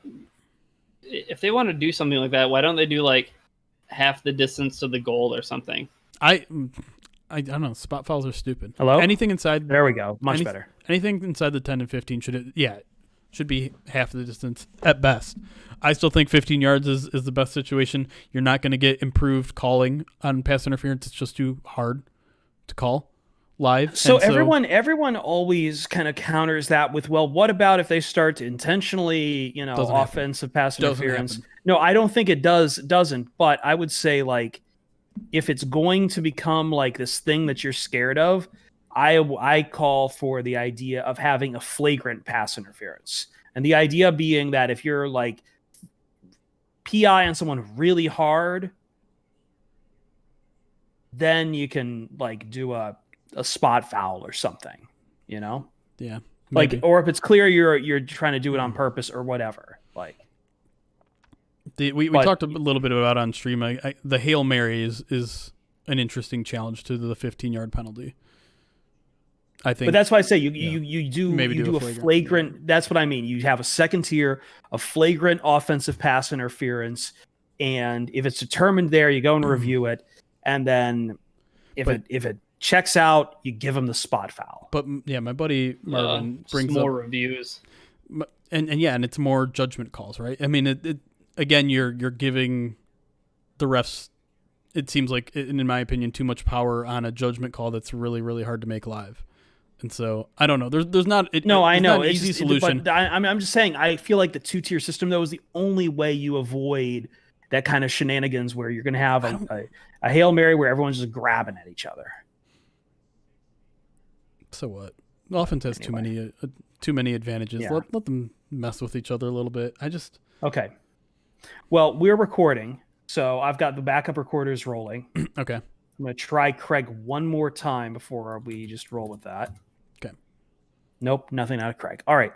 If they want to do something like that, why don't they do half the distance to the goal or something? I don't know. Spot fouls are stupid. Hello? Anything inside. There we go. Much better. Anything inside the 10 and 15 should be half the distance at best. I still think 15 yards is the best situation. You're not going to get improved calling on pass interference. It's just too hard to call live. So everyone always kind of counters that with, well, what about if they start to intentionally, offensive pass interference? No, I don't think it doesn't. But I would say if it's going to become this thing that you're scared of, I call for the idea of having a flagrant pass interference. And the idea being that if you're PI on someone really hard, then you can like do a spot foul or something, you know? Yeah. Like, Maybe. or if it's clear you're trying to do it on purpose or whatever. Like, We but- talked a little bit about on stream. The Hail Mary is an interesting challenge to the 15-yard penalty. I think. but that's why I say you do Maybe you do do a a flagrant. flagrant. That's what I mean. You have a second tier of flagrant offensive pass interference, and if it's determined there, you go and review it, and then if it checks out, you give them the spot foul. But yeah, my buddy Marvin brings more up reviews. and it's more judgment calls, right? I mean, it again, you're giving the refs, it seems like, in my opinion, too much power on a judgment call that's really, really hard to make live. And so I don't know. There's not. No, I there's know not an it's easy just, solution. But I'm just saying. I feel like the 2-tier system though is the only way you avoid that kind of shenanigans where you're going to have a Hail Mary where everyone's just grabbing at each other. So what? The offense has too many advantages. Yeah. Let them mess with each other a little bit. Okay. Well, we're recording, so I've got the backup recorders rolling. Okay. I'm going to try Craig one more time before we just roll with that. Okay. Nope, nothing out of Craig. All right.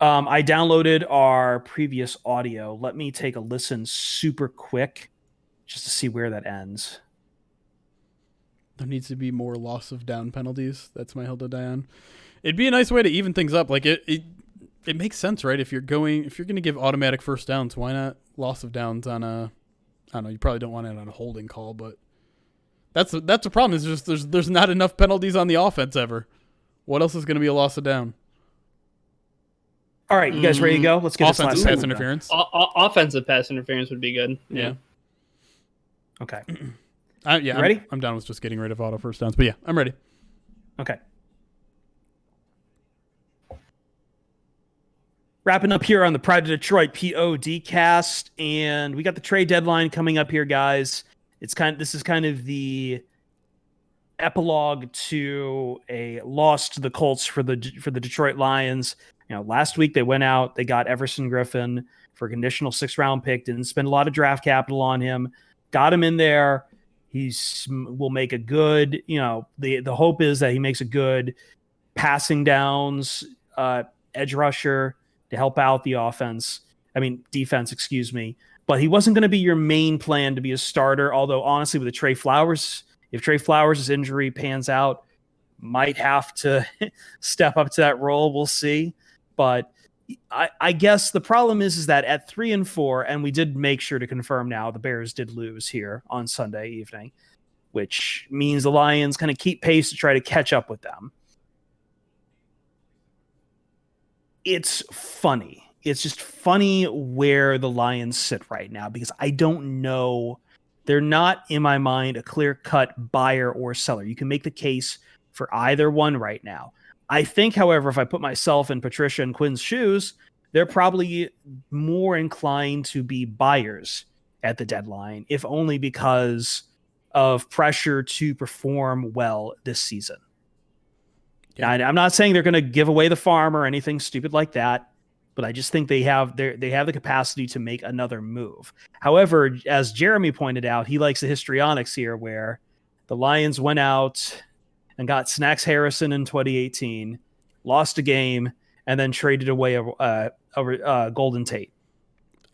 I downloaded our previous audio. Let me take a listen super quick just to see where that ends. There needs to be more loss of down penalties. That's my hill to die on. It'd be a nice way to even things up. Like it makes sense, right? If you're going to give automatic first downs, why not loss of downs on a, I don't know, you probably don't want it on a holding call, but that's a problem. Is just there's not enough penalties on the offense ever. What else is going to be a loss of down? All right, you guys ready to go? Let's get this last Offensive pass segment done. interference. Offensive pass interference would be good. Yeah. Okay. Yeah. Ready? I'm down with just getting rid of auto first downs, but yeah, I'm ready. Okay. Wrapping up here on the Pride of Detroit POD cast, and we got the trade deadline coming up here, guys. This is kind of the epilogue to a loss to the Colts for the Detroit Lions. You know, last week they went out, they got Everson Griffin for a conditional 6th-round pick, didn't spend a lot of draft capital on him, got him in there. Will make a good, the hope is that he makes a good passing downs edge rusher to help out the defense, excuse me. But he wasn't going to be your main plan to be a starter, although honestly with Trey Flowers, if Trey Flowers' injury pans out, might have to step up to that role. We'll see. But I guess the problem is that at 3-4, and we did make sure to confirm now, the Bears did lose here on Sunday evening, which means the Lions kind of keep pace to try to catch up with them. It's funny. It's just funny where the Lions sit right now because I don't know. They're not, in my mind, a clear-cut buyer or seller. You can make the case for either one right now. I think, however, if I put myself in Patricia and Quinn's shoes, they're probably more inclined to be buyers at the deadline, if only because of pressure to perform well this season. Yeah. Now, I'm not saying they're going to give away the farm or anything stupid like that, but I just think they have the capacity to make another move. However, as Jeremy pointed out, he likes the histrionics here where the Lions went out and got Snacks Harrison in 2018, lost a game, and then traded away a Golden Tate.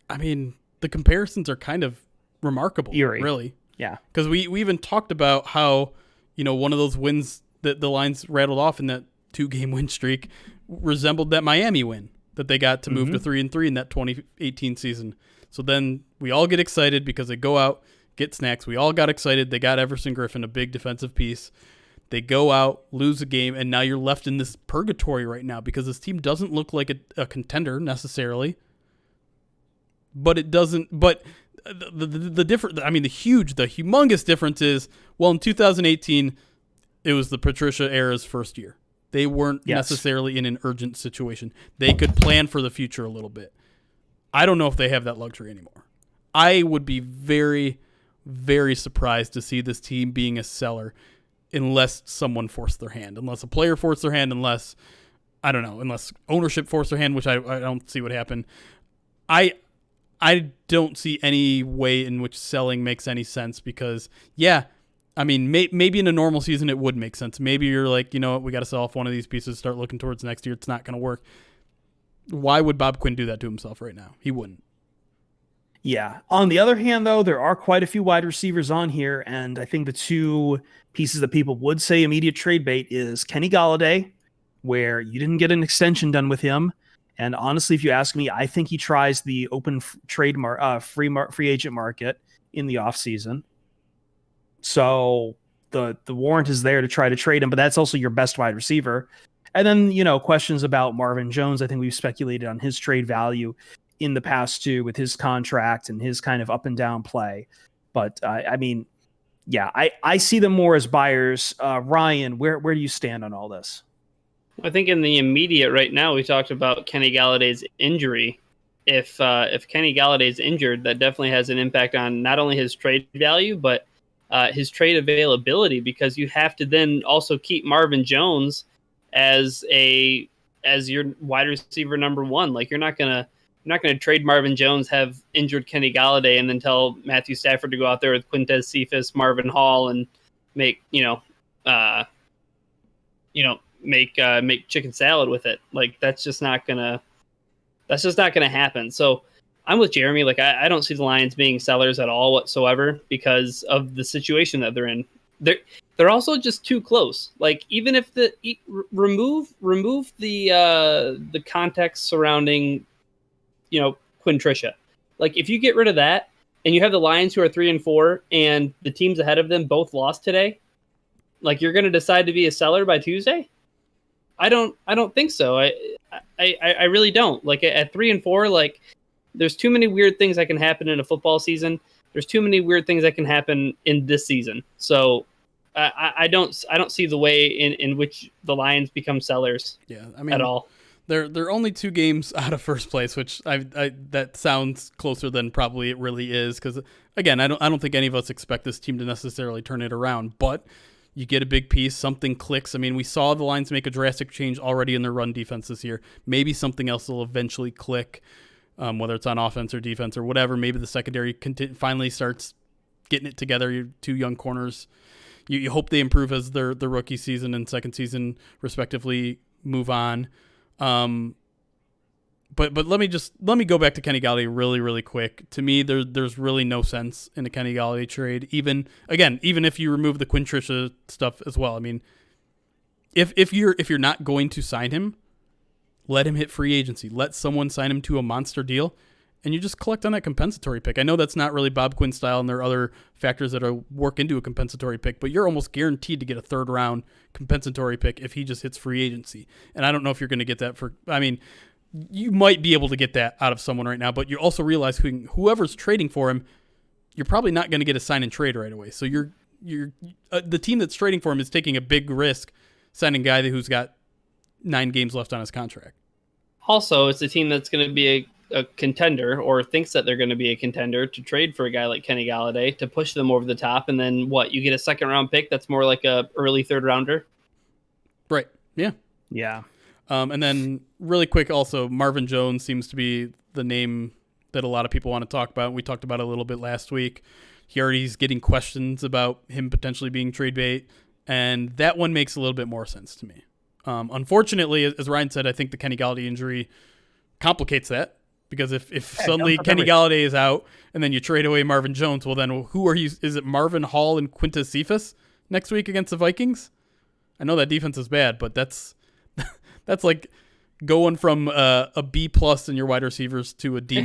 I mean, the comparisons are kind of remarkable, Eerie. really. Yeah. Because we even talked about how, one of those wins that the Lions rattled off in that 2-game win streak resembled that Miami win that they got to move to 3-3 in that 2018 season. So then we all get excited because they go out, get Snacks. We all got excited. They got Everson Griffin, a big defensive piece. They go out, lose a game, and now you're left in this purgatory right now because this team doesn't look like a contender necessarily. But it doesn't. But the different. I mean, the humongous difference is, well, in 2018, it was the Patricia era's first year. They weren't necessarily in an urgent situation. They could plan for the future a little bit. I don't know if they have that luxury anymore. I would be very, very surprised to see this team being a seller unless someone forced their hand, unless a player forced their hand, unless ownership forced their hand, which I don't see what happened. I don't see any way in which selling makes any sense because, I mean, maybe in a normal season it would make sense. Maybe you're like, you know what, we got to sell off one of these pieces, start looking towards next year. It's not going to work. Why would Bob Quinn do that to himself right now? He wouldn't. Yeah. On the other hand, though, there are quite a few wide receivers on here, and I think the two pieces that people would say immediate trade bait is Kenny Galladay, where you didn't get an extension done with him. And honestly, if you ask me, I think he tries the open free agent market in the offseason. So the warrant is there to try to trade him, but that's also your best wide receiver. And then, questions about Marvin Jones. I think we've speculated on his trade value in the past too, with his contract and his kind of up and down play. But I see them more as buyers. Ryan, where do you stand on all this? I think in the immediate right now, we talked about Kenny Galladay's injury. If Kenny Galladay's injured, that definitely has an impact on not only his trade value, but his trade availability, because you have to then also keep Marvin Jones as your wide receiver number one. Like you're not gonna trade Marvin Jones, have injured Kenny Galladay, and then tell Matthew Stafford to go out there with Quintez Cephas, Marvin Hall, and make make chicken salad with it. Like that's just not gonna happen. So I'm with Jeremy. Like I don't see the Lions being sellers at all whatsoever because of the situation that they're in. They're also just too close. Like even if remove the context surrounding Quinn Trisha. Like if you get rid of that and you have the Lions who are 3-4 and the teams ahead of them both lost today, like you're going to decide to be a seller by Tuesday? I don't think so. I really don't. Like at 3-4, like there's too many weird things that can happen in a football season. There's too many weird things that can happen in this season. So I don't see the way in which the Lions become sellers. Yeah, I mean, at all. They're only 2 games out of first place, which I that sounds closer than probably it really is. Because again, I don't think any of us expect this team to necessarily turn it around, but you get a big piece, something clicks. I mean, we saw the Lions make a drastic change already in their run defense this year. Maybe something else will eventually click, whether it's on offense or defense or whatever. Maybe the secondary finally starts getting it together. Your 2 young corners. You hope they improve as their rookie season and second season respectively move on. But let me go back to Kenny Galladay really, really quick. To me, there's really no sense in a Kenny Galladay trade. Even if you remove the Quinn Trisha stuff as well. I mean, if you're not going to sign him, let him hit free agency. Let someone sign him to a monster deal, and you just collect on that compensatory pick. I know that's not really Bob Quinn style, and there are other factors that work into a compensatory pick, but you're almost guaranteed to get a 3rd round compensatory pick if he just hits free agency. And I don't know if you're going to get that you might be able to get that out of someone right now, but you also realize whoever's trading for him, you're probably not going to get a sign and trade right away. So you're the team that's trading for him is taking a big risk signing a guy who's got 9 games left on his contract. Also, it's a team that's going to be a contender or thinks that they're going to be a contender to trade for a guy like Kenny Galladay to push them over the top. And then you get a 2nd round pick that's more like a early 3rd rounder. Right. Yeah. Yeah. And then really quick, also Marvin Jones seems to be the name that a lot of people want to talk about. We talked about it a little bit last week. He's getting questions about him potentially being trade bait. And that one makes a little bit more sense to me. Unfortunately, as Ryan said, I think the Kenny Galladay injury complicates that. Because if suddenly Kenny Galladay is out and then you trade away Marvin Jones, well then who are you? Is it Marvin Hall and Quintez Cephas next week against the Vikings? I know that defense is bad, but that's like going from a B+ in your wide receivers to a D-.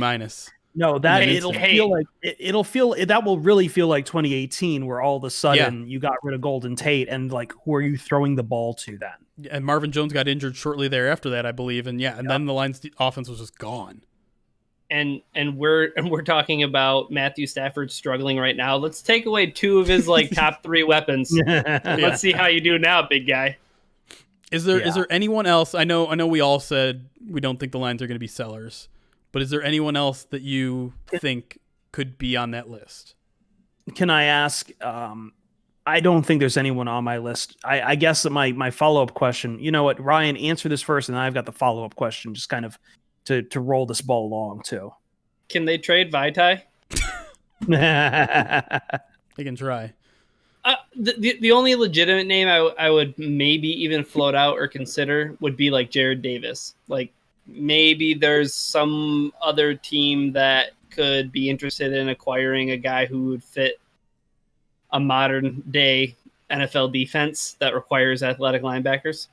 No, that will really feel like 2018, where all of a sudden you got rid of Golden Tate, and like who are you throwing the ball to then? And Marvin Jones got injured shortly thereafter that, I believe, and then the Lions' offense was just gone. And we're talking about Matthew Stafford struggling right now. Let's take away 2 of his top 3 weapons. Let's see how you do now, big guy. Is there anyone else? I know we all said we don't think the Lions are going to be sellers, but is there anyone else that you think could be on that list? Can I ask? I don't think there's anyone on my list. I guess that my follow-up question, you know what, Ryan, answer this first, and then I've got the follow-up question, just kind of to roll this ball along too. Can they trade Vaitai? They can try. The only legitimate name I would maybe even float out or consider would be like Jared Davis. Like maybe there's some other team that could be interested in acquiring a guy who would fit a modern day NFL defense that requires athletic linebackers.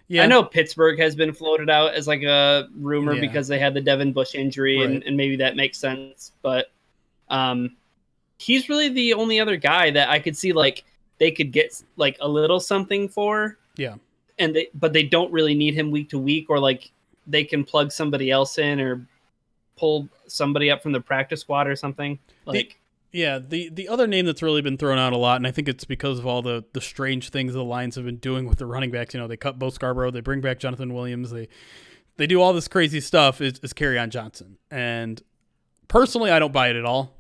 Yeah, I know Pittsburgh has been floated out as like a rumor because they had the Devin Bush injury, Right. and maybe that makes sense. But he's really the only other guy that I could see like they could get like a little something for. Yeah. But they don't really need him week to week, or like they can plug somebody else in or pull somebody up from the practice squad or something. The other name that's really been thrown out a lot, and I think it's because of all the strange things the Lions have been doing with the running backs. You know, they cut Bo Scarborough, they bring back Jonathan Williams, they do all this crazy stuff. Is Kerryon Johnson, and personally, I don't buy it at all.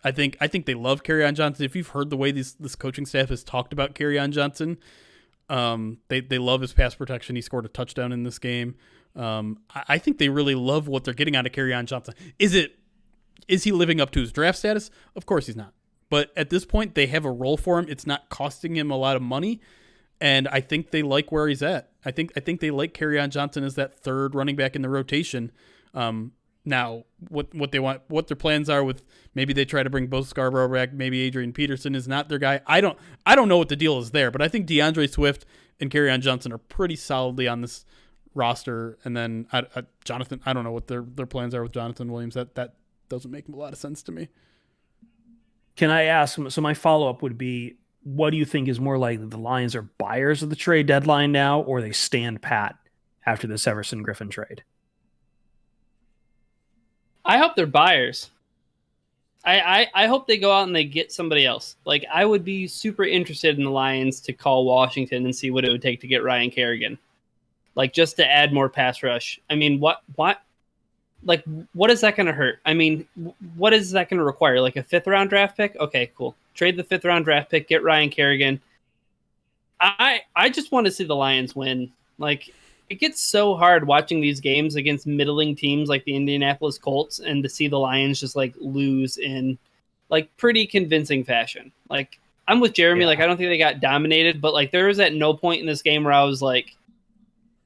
I think they love Kerryon Johnson. If you've heard the way this coaching staff has talked about Kerryon Johnson, they love his pass protection. He scored a touchdown in this game. I think they really love what they're getting out of Kerryon Johnson. Is he living up to his draft status? Of course he's not. But at this point, they have a role for him. It's not costing him a lot of money, and I think they like where he's at. I think they like Kerryon Johnson as that third running back in the rotation. Now, what they want, what their plans are with, maybe they try to bring Bo Scarborough back. Maybe Adrian Peterson is not their guy. I don't know what the deal is there, but I think DeAndre Swift and Kerryon Johnson are pretty solidly on this roster. And then Jonathan, I don't know what their plans are with Jonathan Williams. That doesn't make a lot of sense to me. Can I ask? So my follow-up would be, what do you think is more likely? The Lions are buyers of the trade deadline now, or they stand pat after the Severson Griffin trade? I hope they're buyers. I hope they go out and they get somebody else. Like, I would be super interested in the Lions to call Washington and see what it would take to get Ryan Kerrigan. Like, just to add more pass rush. I mean, what is that going to hurt? I mean, what is that going to require? Like a 5th-round draft pick? Okay, cool. Trade the 5th-round draft pick, get Ryan Kerrigan. I just want to see the Lions win. Like, it gets so hard watching these games against middling teams like the Indianapolis Colts, and to see the Lions just like lose in like pretty convincing fashion. Like, I'm with Jeremy. Like, I don't think they got dominated, but like there was at no point in this game where I was like,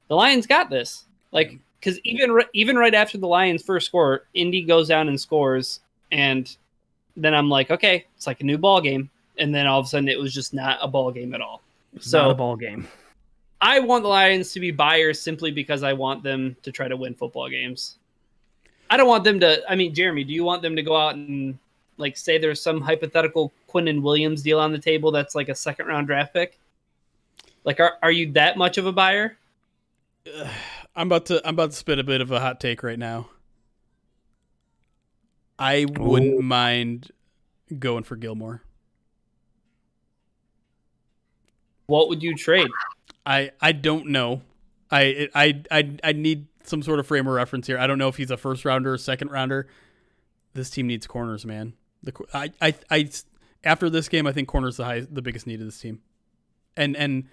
the Lions got this. Like, because even right after the Lions first score, Indy goes down and scores, and then I'm like, okay, it's like a new ball game. And then all of a sudden, it was just not a ball game at all. It's not a ball game. I want the Lions to be buyers simply because I want them to try to win football games. I don't want them to. I mean, Jeremy, do you want them to go out and like say there's some hypothetical Quinnen Williams deal on the table that's like a 2nd-round draft pick? Like, are you that much of a buyer? I'm about to spit a bit of a hot take right now. I wouldn't mind going for Gilmore. What would you trade? I don't know. I need some sort of frame of reference here. I don't know if he's a 1st-rounder or 2nd-rounder. This team needs corners, man. After this game, I think corners the biggest need of this team. And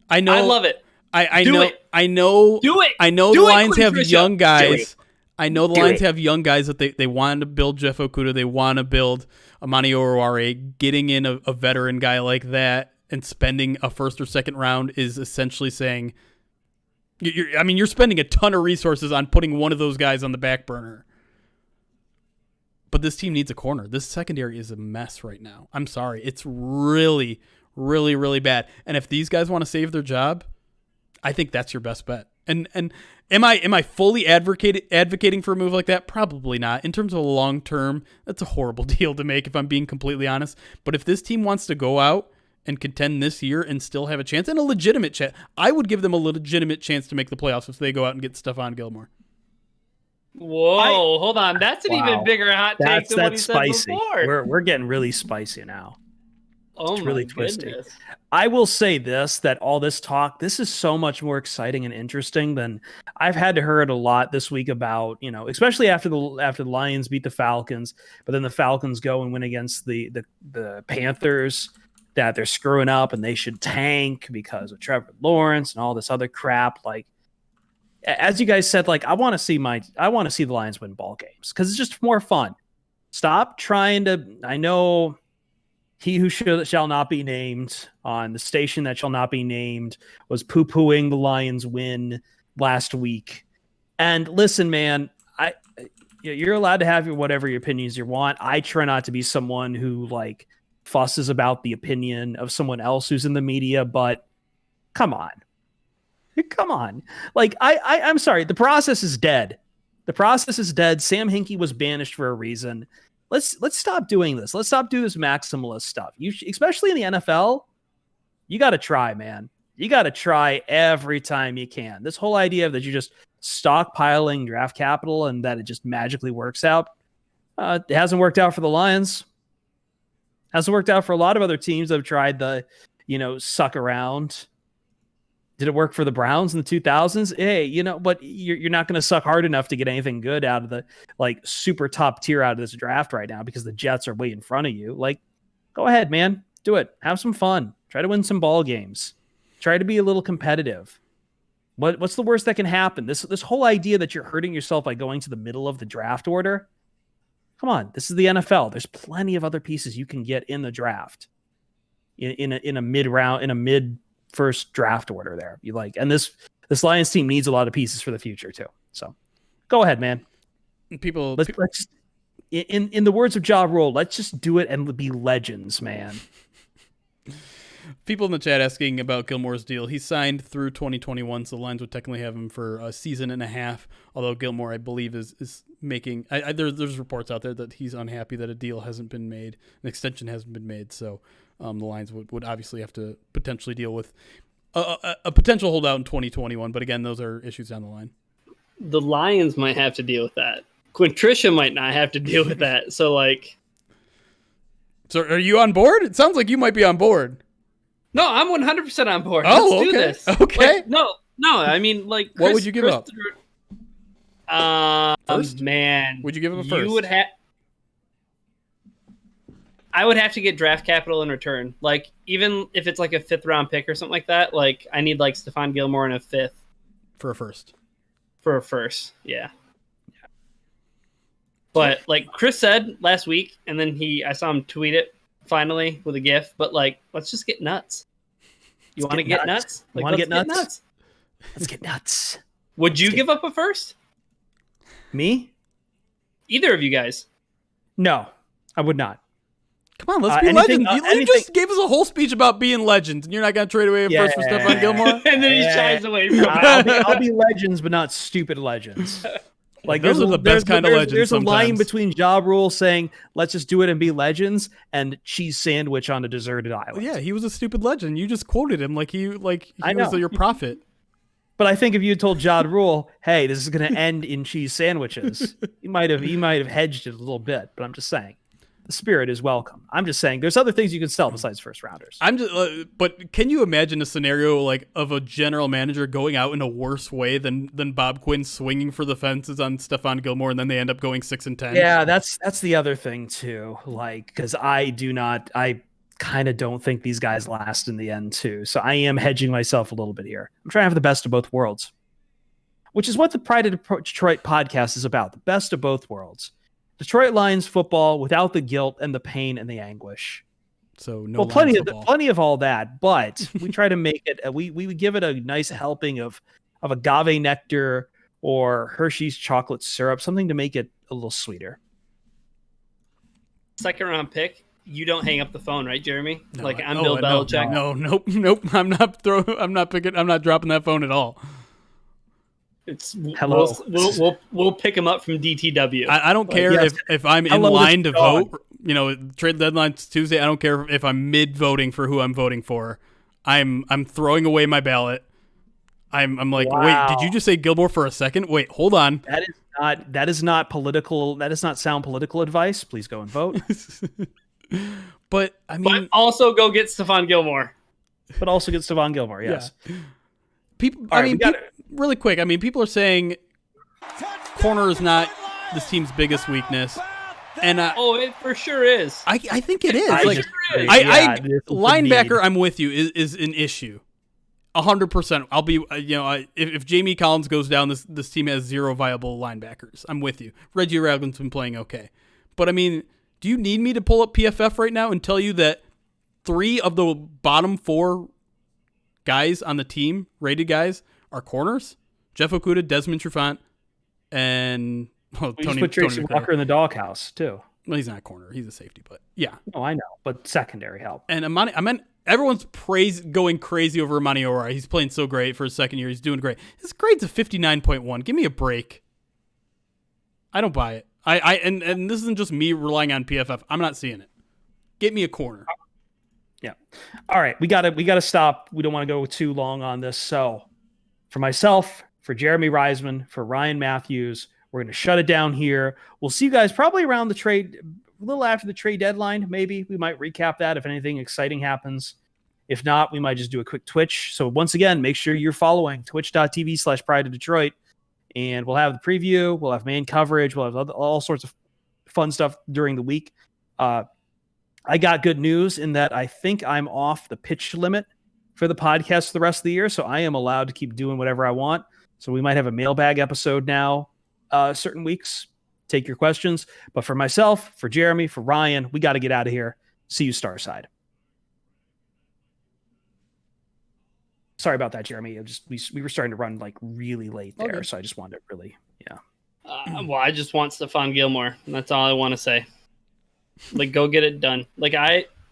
I know, I love it. I Do know it. I know Do it. I know Do the it, Lions have Patricia. young Do guys. it. I know the Do Lions it. have young guys that they want to build. Jeff Okudah, they want to build Amani Oruwariye. Getting in a veteran guy like that and spending a 1st or 2nd round is essentially saying, you're spending a ton of resources on putting one of those guys on the back burner. But this team needs a corner. This secondary is a mess right now. I'm sorry. It's really, really, really bad. And if these guys want to save their job, I think that's your best bet. And am I fully advocating for a move like that? Probably not. In terms of the long term, that's a horrible deal to make, if I'm being completely honest. But if this team wants to go out and contend this year and still have a chance, and a legitimate chance, I would give them a legitimate chance to make the playoffs if they go out and get Stephon Gilmore. Whoa, hold on. That's an even bigger hot take than what he spicy. said before. We're getting really spicy now. It's really my twisty. goodness. I will say this, that all this talk, this is so much more exciting and interesting than I've had to hear it a lot this week about, especially after the Lions beat the Falcons, but then the Falcons go and win against the Panthers, that they're screwing up and they should tank because of Trevor Lawrence and all this other crap. Like, as you guys said, like I want to see the Lions win ball games because it's just more fun. Stop trying to. I know he who shall not be named on the station that shall not be named was poo-pooing the Lions win last week. And listen, man, you're allowed to have whatever your opinions you want. I try not to be someone who like fusses about the opinion of someone else who's in the media, but come on. Like I'm sorry. The process is dead. The process is dead. Sam Hinkie was banished for a reason. Let's stop doing this. Let's stop doing this maximalist stuff. Especially in the NFL, you got to try, man. You got to try every time you can. This whole idea that you're just stockpiling draft capital and that it just magically works out, it hasn't worked out for the Lions. Hasn't worked out for a lot of other teams that have tried the, suck around. Did it work for the Browns in the 2000s? Hey, but you're not going to suck hard enough to get anything good out of the like super top tier out of this draft right now because the Jets are way in front of you. Like, go ahead, man. Do it. Have some fun. Try to win some ball games. Try to be a little competitive. What's the worst that can happen? This whole idea that you're hurting yourself by going to the middle of the draft order. Come on, this is the NFL. There's plenty of other pieces you can get in the draft. In a mid-round, in a mid-first draft order there. And this Lions team needs a lot of pieces for the future too. So go ahead, man. Let's just, in the words of Ja Rule, let's just do it and be legends, man. People in the chat asking about Gilmore's deal. He signed through 2021, so the Lions would technically have him for a season and a half. Although Gilmore, I believe, is making. There's reports out there that he's unhappy that a deal hasn't been made, an extension hasn't been made. So the Lions would obviously have to potentially deal with a potential holdout in 2021. But again, those are issues down the line. The Lions might have to deal with that. Quintricia might not have to deal with that. So So are you on board? It sounds like you might be on board. No, I'm 100% on board. Oh, Let's do okay. this. Okay. No. I mean, Chris, what would you give up? First? Man, would you give him a first? You would have. I would have to get draft capital in return. Like, even if it's like a 5th round pick or something like that, like I need like Stephon Gilmore in a 5th for a first. Yeah. But like Chris said last week, and then I saw him tweet it finally with a GIF. But like, let's just get nuts. You want to get nuts? Like, want to get nuts? Let's get nuts. Would you give up a first? Me? Either of you guys? No, I would not. Come on, let's be legends. You just gave us a whole speech about being legends, and you're not going to trade away a first for Stephon Gilmore? And then he shies away from it. I'll be legends, but not stupid legends. Like those are the best kind of legends. There's sometimes. A line between Ja Rule saying, let's just do it and be legends, and cheese sandwich on a deserted island. Yeah, he was a stupid legend. You just quoted him like he was your prophet. But I think if you had told Ja Rule, hey, this is going to end in cheese sandwiches, he might have hedged it a little bit. But I'm just saying, the spirit is welcome. I'm just saying, there's other things you can sell besides first rounders. But can you imagine a scenario like of a general manager going out in a worse way than Bob Quinn swinging for the fences on Stephon Gilmore, and then they end up going 6-10? Yeah, that's the other thing too. Like, because I kind of don't think these guys last in the end too. So I am hedging myself a little bit here. I'm trying to have the best of both worlds, which is what the Pride of Detroit podcast is about. The best of both worlds. Detroit Lions football without the guilt and the pain and the anguish. So no, plenty of all that, but we try to make it. We give it a nice helping of agave nectar or Hershey's chocolate syrup, something to make it a little sweeter. 2nd round pick. You don't hang up the phone, right, Jeremy? No, like I'm Bill Belichick. Nope. I'm not dropping that phone at all. Hello. We'll pick him up from DTW. I don't care if I'm in line to vote. Trade deadline's Tuesday. I don't care if I'm mid voting for who I'm voting for. I'm throwing away my ballot. I'm like, wow. Wait, did you just say Gilmore for a second? Wait, hold on. That is not political. That is not sound political advice. Please go and vote. But I mean, but also go get Stephon Gilmore. Yes. Yeah. Really quick. I mean, people are saying corner is not this team's biggest weakness, and it for sure is. I think it is. Linebacker, I'm with you. Is an issue. 100%. I'll be, if Jamie Collins goes down, this team has 0 viable linebackers. I'm with you. Reggie Ragland's been playing okay. But, I mean, do you need me to pull up PFF right now and tell you that 3 of the bottom 4 guys on the team, rated guys, are corners? Jeff Okudah, Desmond Trufant, and Tony put Tracy Walker in the doghouse, too. Well, he's not a corner. He's a safety, but yeah. No, I know, but secondary help. And everyone's going crazy over Amani Ora. He's playing so great for his second year. He's doing great. His grade's a 59.1. Give me a break. I don't buy it. And this isn't just me relying on PFF. I'm not seeing it. Get me a corner. Yeah. All right. We gotta stop. We don't want to go too long on this. So for myself, for Jeremy Reisman, for Ryan Matthews, we're going to shut it down here. We'll see you guys probably around the trade, a little after the trade deadline. Maybe we might recap that if anything exciting happens. If not, we might just do a quick Twitch. So once again, make sure you're following twitch.tv/Pride of Detroit. And we'll have the preview. We'll have main coverage. We'll have all sorts of fun stuff during the week. I got good news in that I think I'm off the pitch limit for the podcast for the rest of the year. So I am allowed to keep doing whatever I want. So we might have a mailbag episode now. Certain weeks, take your questions. But for myself, for Jeremy, for Ryan, we got to get out of here. See you Starside. Sorry about that, Jeremy. We were starting to run like really late there, okay. So I just wanted to really, yeah. Well, I just want Stephon Gilmore. And that's all I want to say. Like, go get it done. Like,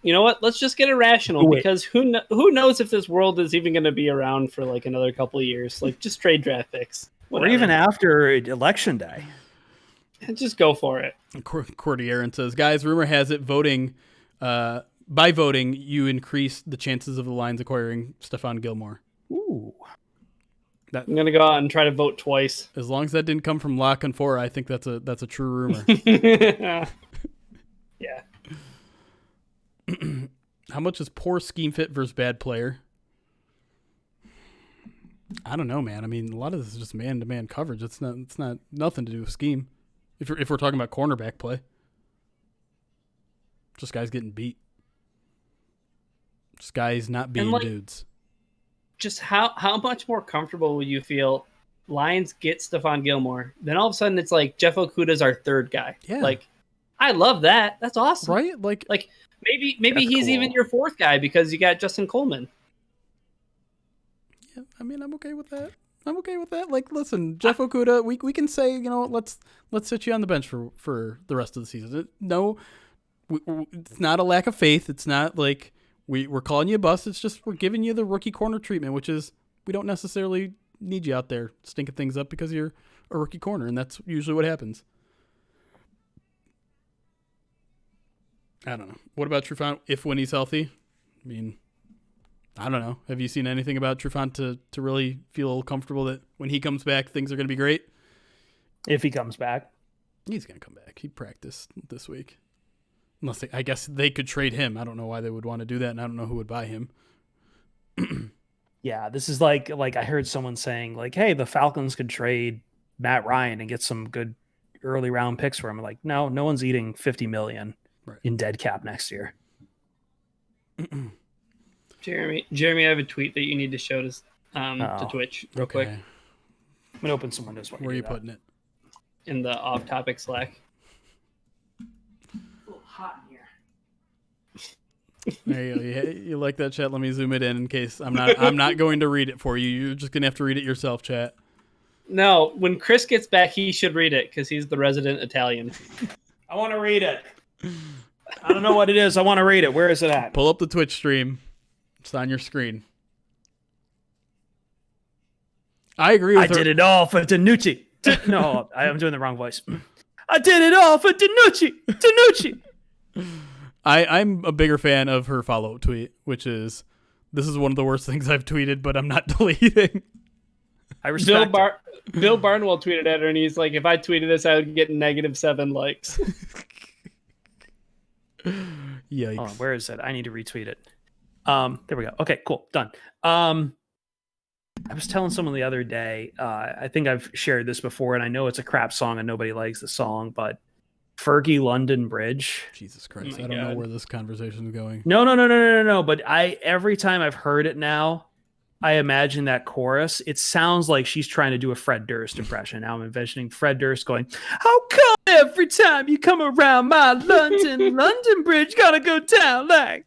you know what? Let's just get irrational because who knows if this world is even going to be around for like another couple of years? Like, just trade draft picks. Whatever. Or even after election day. Just go for it. Cordy Aaron says, guys, rumor has it by voting, you increase the chances of the Lions acquiring Stephon Gilmore. Ooh. I'm going to go out and try to vote twice. As long as that didn't come from Lock and Four, I think that's a true rumor. Yeah. How much is poor scheme fit versus bad player? I don't know, man. I mean, a lot of this is just man-to-man coverage. It's not nothing to do with scheme. If we're talking about cornerback play, just guys getting beat. Just guys not being dudes. Just how much more comfortable would you feel? Lions get Stephon Gilmore, then all of a sudden it's like Jeff Okudah's our third guy. Yeah. Like, I love that. That's awesome, right? Like maybe he's even your fourth guy because you got Justin Coleman. Yeah, I mean, I'm okay with that. Like, listen, Jeff Okudah, we can say, let's sit you on the bench for the rest of the season. No, it's not a lack of faith. It's not like we're calling you a bust. It's just we're giving you the rookie corner treatment, which is we don't necessarily need you out there stinking things up because you're a rookie corner, and that's usually what happens. I don't know. What about Trufant when he's healthy? I mean, I don't know. Have you seen anything about Trufant to really feel comfortable that when he comes back, things are going to be great? If he comes back. He's going to come back. He practiced this week. Unless I guess they could trade him. I don't know why they would want to do that, and I don't know who would buy him. Yeah, this is like I heard someone saying, like, hey, the Falcons could trade Matt Ryan and get some good early round picks for him. Like, no one's eating $50 million in dead cap next year. Jeremy, I have a tweet that you need to show to Twitch real quick. I'm gonna open some windows. Where are you putting it? In the off-topic Slack. A little hot in here. There you go. You like that, chat? Let me zoom it in case I'm not going to read it for you. You're just gonna have to read it yourself, chat. No, when Chris gets back, he should read it because he's the resident Italian. I want to read it. I don't know what it is. I want to read it. Where is it at? Pull up the Twitch stream. It's on your screen. I agree with her. I did it all for Danucci. No, I'm doing the wrong voice. I did it all for Danucci. I'm a bigger fan of her follow-up tweet, which is, this is one of the worst things I've tweeted, but I'm not deleting. I respect Bill Barnwell tweeted at her, and he's like, if I tweeted this, I would get -7 likes. Yikes. Oh, where is it? I need to retweet it. There we go. Okay, cool. Done. I was telling someone the other day, I think I've shared this before, and I know it's a crap song and nobody likes the song, but Fergie London Bridge. Jesus Christ. I don't know where this conversation is going. No. But every time I've heard it now, I imagine that chorus, it sounds like she's trying to do a Fred Durst impression. Now I'm envisioning Fred Durst going, "How come every time you come around my London Bridge gotta go down like,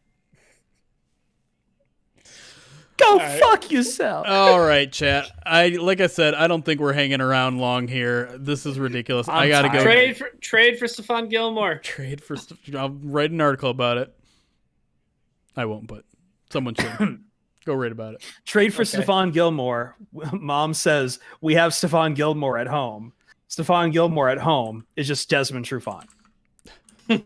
go fuck yourself." All right, chat. Like I said, I don't think we're hanging around long here. This is ridiculous. I gotta go. Trade for Stephon Gilmore. I'll write an article about it. I won't, but someone should. Go read about it. Trade for Stephon Gilmore. Mom says we have Stephon Gilmore at home. Stephon Gilmore at home is just Desmond Trufant. All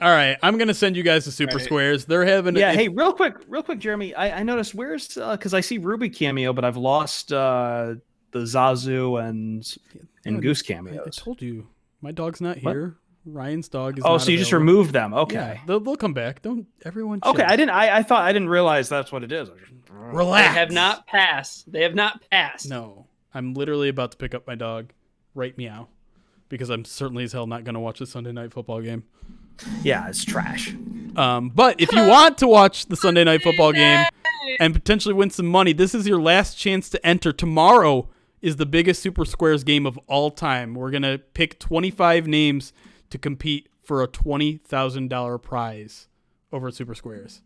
right, I'm gonna send you guys the super squares. They're having hey, real quick, Jeremy. I noticed where's because I see Ruby cameo, but I've lost the Zazu and Goose cameos. I told you, my dog's not here. Ryan's dog is. Oh, not so you just available. removed them? Okay, Yeah, they'll come back. Don't everyone. Okay, chill. I didn't. I thought I didn't realize that's what it is. Relax. They have not passed. No, I'm literally about to pick up my dog, right meow, because I'm certainly as hell not going to watch the Sunday Night Football game. Yeah, it's trash. But if you want to watch the Sunday Night Football game and potentially win some money, this is your last chance to enter. Tomorrow is the biggest Super Squares game of all time. We're going to pick 25 names to compete for a $20,000 prize over at Super Squares.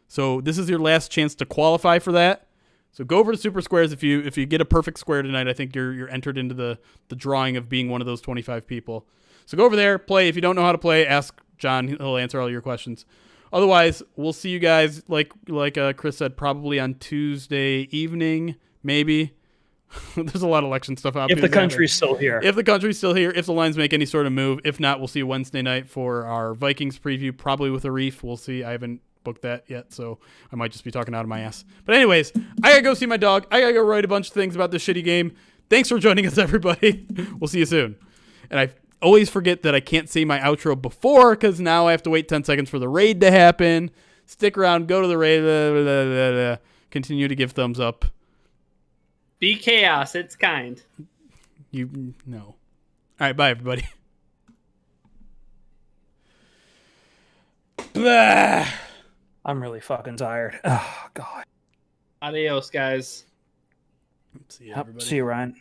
So this is your last chance to qualify for that. So go over to Super Squares. If you get a perfect square tonight, I think you're entered into the drawing of being one of those 25 people. So go over there, play. If you don't know how to play, ask John. He'll answer all your questions. Otherwise, we'll see you guys, like Chris said, probably on Tuesday evening, maybe. There's a lot of election stuff out. If the country's still here. If the country's still here. If the Lions make any sort of move. If not, we'll see you Wednesday night for our Vikings preview, probably with a reef. We'll see. I haven't booked that yet, so I might just be talking out of my ass. But anyways, I gotta go see my dog. I gotta go write a bunch of things about this shitty game. Thanks for joining us, everybody. We'll see you soon. And I always forget that I can't say my outro before because now I have to wait 10 seconds for the raid to happen. Stick around. Go to the raid. Blah, blah, blah, blah. Continue to give thumbs up. Be chaos. It's kind. You know. All right. Bye, everybody. Blah. I'm really fucking tired. Oh, God. Adios, guys. See you, everybody. See you, Ryan.